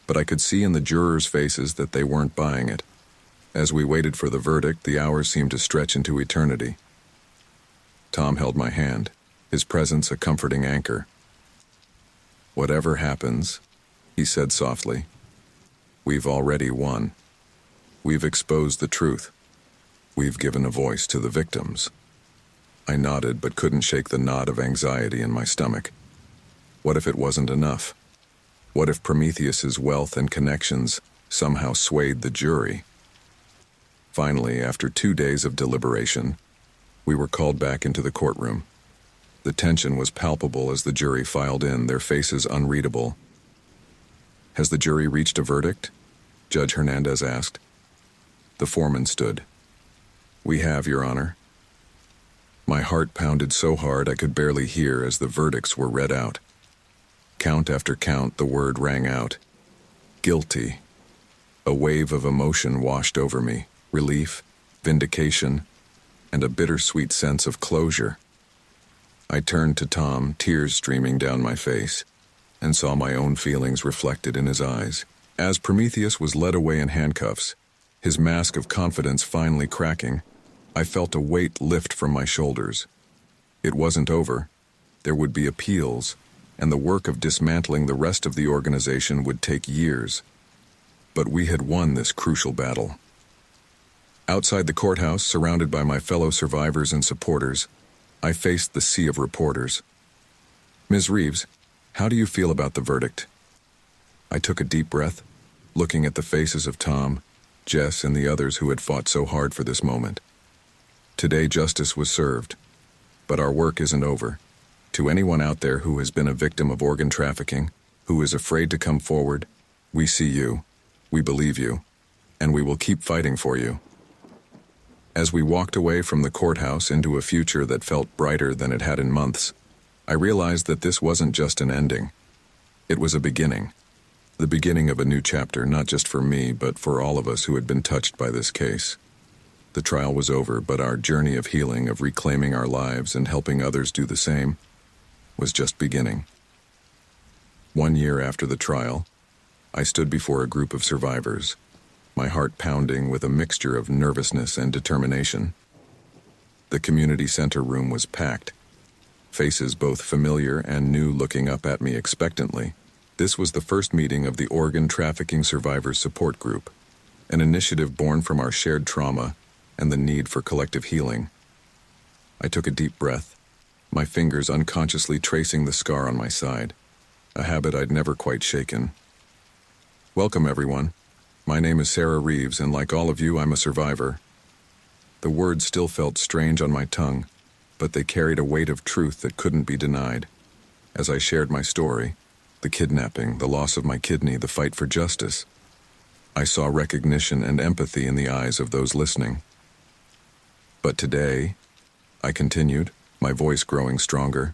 But I could see in the jurors' faces that they weren't buying it. As we waited for the verdict, the hours seemed to stretch into eternity. Tom held my hand, his presence a comforting anchor. Whatever happens, he said softly, we've already won. We've exposed the truth. We've given a voice to the victims. I nodded but couldn't shake the knot of anxiety in my stomach. What if it wasn't enough? What if Prometheus's wealth and connections somehow swayed the jury? Finally, after 2 days of deliberation, we were called back into the courtroom. The tension was palpable as the jury filed in, their faces unreadable. Has the jury reached a verdict? Judge Hernandez asked. The foreman stood. We have, Your Honor. My heart pounded so hard I could barely hear as the verdicts were read out. Count after count, the word rang out. Guilty. A wave of emotion washed over me, relief, vindication, and a bittersweet sense of closure. I turned to Tom, tears streaming down my face, and saw my own feelings reflected in his eyes. As Prometheus was led away in handcuffs, his mask of confidence finally cracking, I felt a weight lift from my shoulders. It wasn't over. There would be appeals, and the work of dismantling the rest of the organization would take years. But we had won this crucial battle. Outside the courthouse, surrounded by my fellow survivors and supporters, I faced the sea of reporters. Ms. Reeves, how do you feel about the verdict? I took a deep breath, looking at the faces of Tom, Jess, and the others who had fought so hard for this moment. Today, justice was served, but our work isn't over. To anyone out there who has been a victim of organ trafficking, who is afraid to come forward, we see you, we believe you, and we will keep fighting for you. As we walked away from the courthouse into a future that felt brighter than it had in months, I realized that this wasn't just an ending. It was a beginning. The beginning of a new chapter, not just for me, but for all of us who had been touched by this case. The trial was over, but our journey of healing, of reclaiming our lives and helping others do the same, was just beginning. 1 year after the trial, I stood before a group of survivors, my heart pounding with a mixture of nervousness and determination. The community center room was packed, faces both familiar and new looking up at me expectantly. This was the first meeting of the Organ Trafficking Survivors Support Group, an initiative born from our shared trauma and the need for collective healing. I took a deep breath, my fingers unconsciously tracing the scar on my side, a habit I'd never quite shaken. Welcome, everyone. My name is Sarah Reeves, and like all of you, I'm a survivor. The words still felt strange on my tongue, but they carried a weight of truth that couldn't be denied. As I shared my story, the kidnapping, the loss of my kidney, the fight for justice, I saw recognition and empathy in the eyes of those listening. But today, I continued, my voice growing stronger,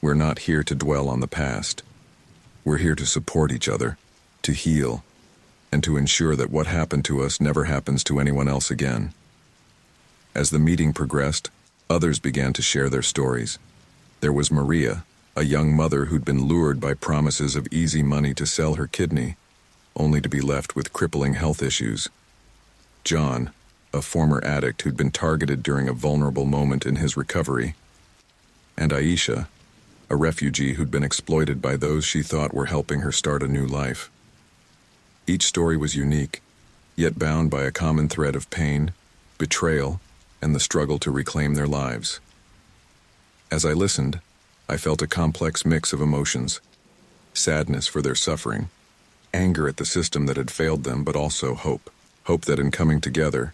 we're not here to dwell on the past. We're here to support each other, to heal, and to ensure that what happened to us never happens to anyone else again. As the meeting progressed, others began to share their stories. There was Maria, a young mother who'd been lured by promises of easy money to sell her kidney, only to be left with crippling health issues. John, a former addict who'd been targeted during a vulnerable moment in his recovery. And Aisha, a refugee who'd been exploited by those she thought were helping her start a new life. Each story was unique, yet bound by a common thread of pain, betrayal, and the struggle to reclaim their lives. As I listened, I felt a complex mix of emotions: sadness for their suffering, anger at the system that had failed them, but also hope that in coming together,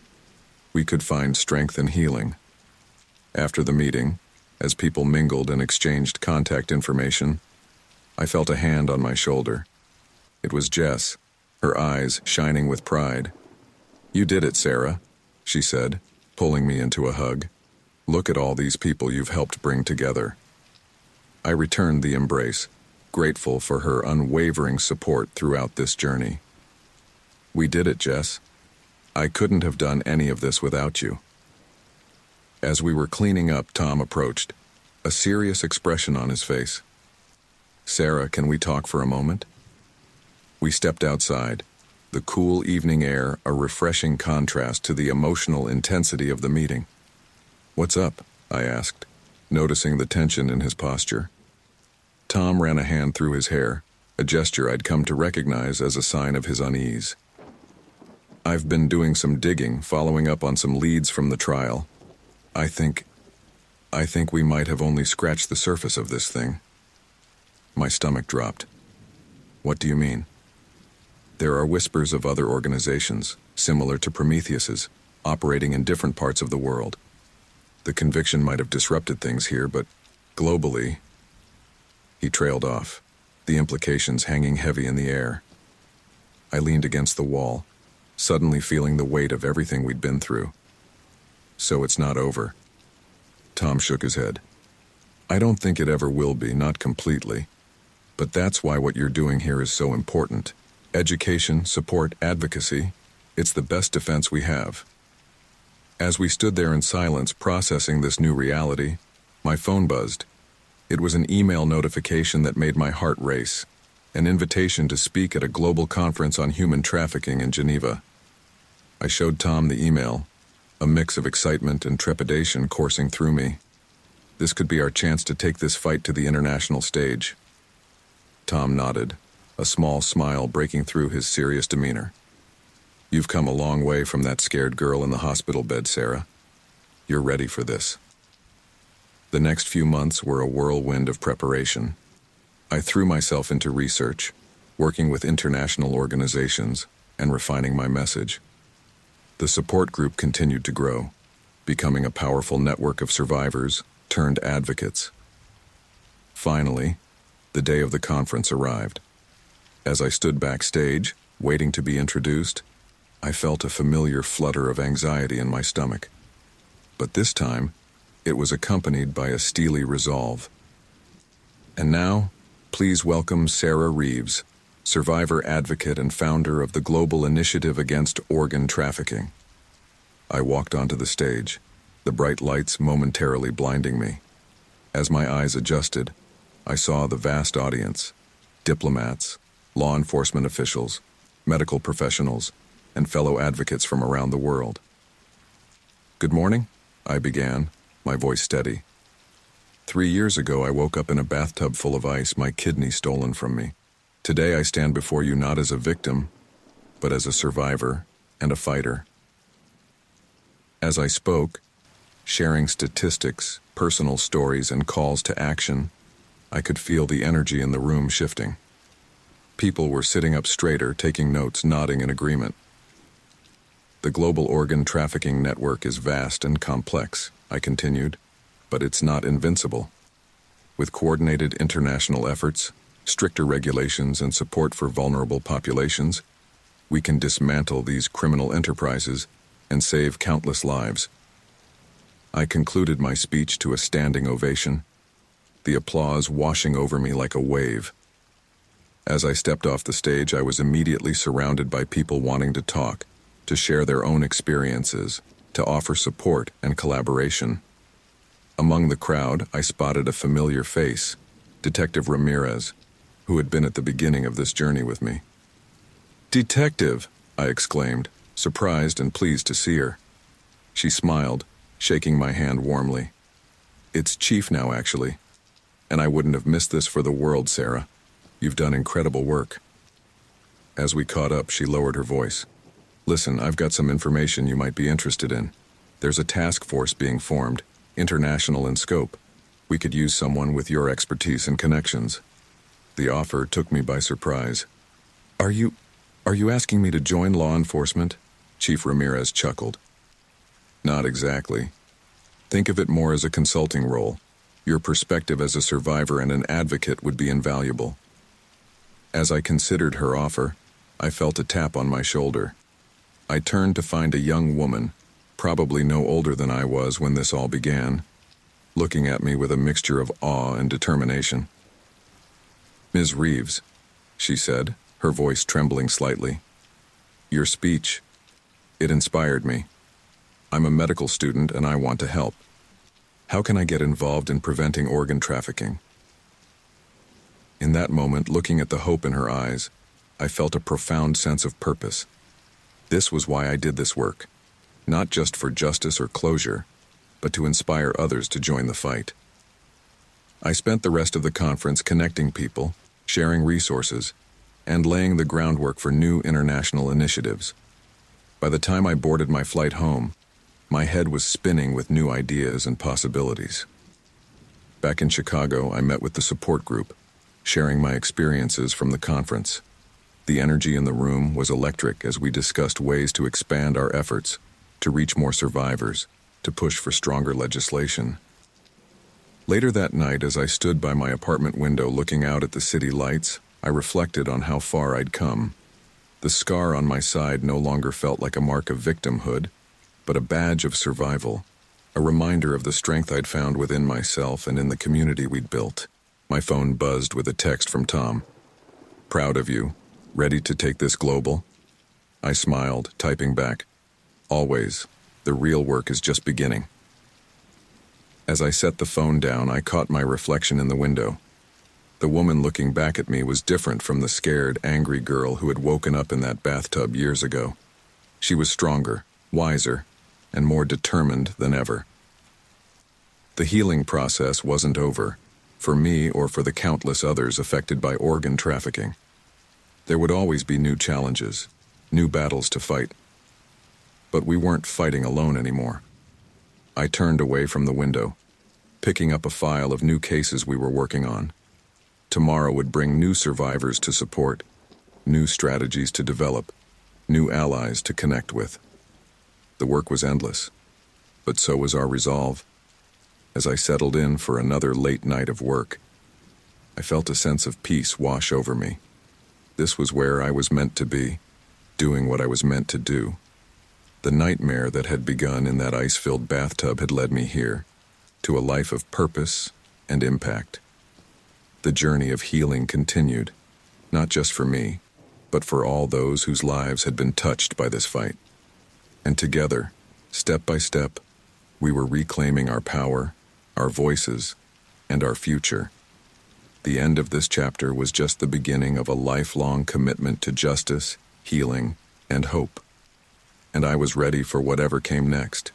we could find strength and healing. After the meeting, as people mingled and exchanged contact information, I felt a hand on my shoulder. It was Jess, her eyes shining with pride. "You did it, Sarah," she said, pulling me into a hug. "Look at all these people you've helped bring together." I returned the embrace, grateful for her unwavering support throughout this journey. "We did it, Jess. I couldn't have done any of this without you." As we were cleaning up, Tom approached, a serious expression on his face. "Sarah, can we talk for a moment?" We stepped outside, the cool evening air a refreshing contrast to the emotional intensity of the meeting. "What's up?" I asked, noticing the tension in his posture. Tom ran a hand through his hair, a gesture I'd come to recognize as a sign of his unease. "I've been doing some digging, following up on some leads from the trial. I think we might have only scratched the surface of this thing." My stomach dropped. "What do you mean?" "There are whispers of other organizations, similar to Prometheus's, operating in different parts of the world. The conviction might have disrupted things here, but globally..." He trailed off, the implications hanging heavy in the air. I leaned against the wall, suddenly feeling the weight of everything we'd been through. "So it's not over." Tom shook his head. "I don't think it ever will be, not completely. But that's why what you're doing here is so important. Education, support, advocacy, it's the best defense we have." As we stood there in silence processing this new reality, my phone buzzed. It was an email notification that made my heart race, an invitation to speak at a global conference on human trafficking in Geneva. I showed Tom the email, a mix of excitement and trepidation coursing through me. This could be our chance to take this fight to the international stage. Tom nodded, a small smile breaking through his serious demeanor. "You've come a long way from that scared girl in the hospital bed, Sarah. You're ready for this." The next few months were a whirlwind of preparation. I threw myself into research, working with international organizations and refining my message. The support group continued to grow, becoming a powerful network of survivors turned advocates. Finally, the day of the conference arrived. As I stood backstage, waiting to be introduced, I felt a familiar flutter of anxiety in my stomach. But this time, it was accompanied by a steely resolve. And now, please welcome Sarah Reeves, survivor advocate and founder of the Global Initiative Against Organ Trafficking. I walked onto the stage, the bright lights momentarily blinding me. As my eyes adjusted, I saw the vast audience, diplomats, law enforcement officials, medical professionals, and fellow advocates from around the world. "Good morning," I began, my voice steady. 3 years ago, I woke up in a bathtub full of ice, my kidney stolen from me. Today, I stand before you not as a victim, but as a survivor and a fighter. As I spoke, sharing statistics, personal stories, and calls to action, I could feel the energy in the room shifting. People were sitting up straighter, taking notes, nodding in agreement. The global organ trafficking network is vast and complex, I continued, but it's not invincible. With coordinated international efforts, stricter regulations, and support for vulnerable populations, we can dismantle these criminal enterprises and save countless lives. I concluded my speech to a standing ovation, the applause washing over me like a wave. As I stepped off the stage, I was immediately surrounded by people wanting to talk, to share their own experiences, to offer support and collaboration. Among the crowd, I spotted a familiar face, Detective Ramirez, who had been at the beginning of this journey with me. "Detective," I exclaimed, surprised and pleased to see her. She smiled, shaking my hand warmly. "It's Chief now, actually. And I wouldn't have missed this for the world, Sarah. You've done incredible work." As we caught up, she lowered her voice. "Listen, I've got some information you might be interested in. There's a task force being formed, international in scope. We could use someone with your expertise and connections." The offer took me by surprise. Are you asking me to join law enforcement?" Chief Ramirez chuckled. "Not exactly. Think of it more as a consulting role. Your perspective as a survivor and an advocate would be invaluable." As I considered her offer, I felt a tap on my shoulder. I turned to find a young woman, probably no older than I was when this all began, looking at me with a mixture of awe and determination. "Ms. Reeves," she said, her voice trembling slightly. "Your speech, it inspired me. I'm a medical student and I want to help. How can I get involved in preventing organ trafficking?" In that moment, looking at the hope in her eyes, I felt a profound sense of purpose. This was why I did this work, not just for justice or closure, but to inspire others to join the fight. I spent the rest of the conference connecting people, sharing resources, and laying the groundwork for new international initiatives. By the time I boarded my flight home, my head was spinning with new ideas and possibilities. Back in Chicago, I met with the support group, sharing my experiences from the conference. The energy in the room was electric as we discussed ways to expand our efforts, to reach more survivors, to push for stronger legislation. Later that night, as I stood by my apartment window looking out at the city lights, I reflected on how far I'd come. The scar on my side no longer felt like a mark of victimhood, but a badge of survival, a reminder of the strength I'd found within myself and in the community we'd built. My phone buzzed with a text from Tom. "Proud of you. Ready to take this global?" I smiled, typing back, "Always. The real work is just beginning." As I set the phone down, I caught my reflection in the window. The woman looking back at me was different from the scared, angry girl who had woken up in that bathtub years ago. She was stronger, wiser, and more determined than ever. The healing process wasn't over, for me or for the countless others affected by organ trafficking. There would always be new challenges, new battles to fight. But we weren't fighting alone anymore. I turned away from the window, picking up a file of new cases we were working on. Tomorrow would bring new survivors to support, new strategies to develop, new allies to connect with. The work was endless, but so was our resolve. As I settled in for another late night of work, I felt a sense of peace wash over me. This was where I was meant to be, doing what I was meant to do. The nightmare that had begun in that ice-filled bathtub had led me here, to a life of purpose and impact. The journey of healing continued, not just for me, but for all those whose lives had been touched by this fight. And together, step by step, we were reclaiming our power, our voices, and our future. The end of this chapter was just the beginning of a lifelong commitment to justice, healing, and hope. And I was ready for whatever came next.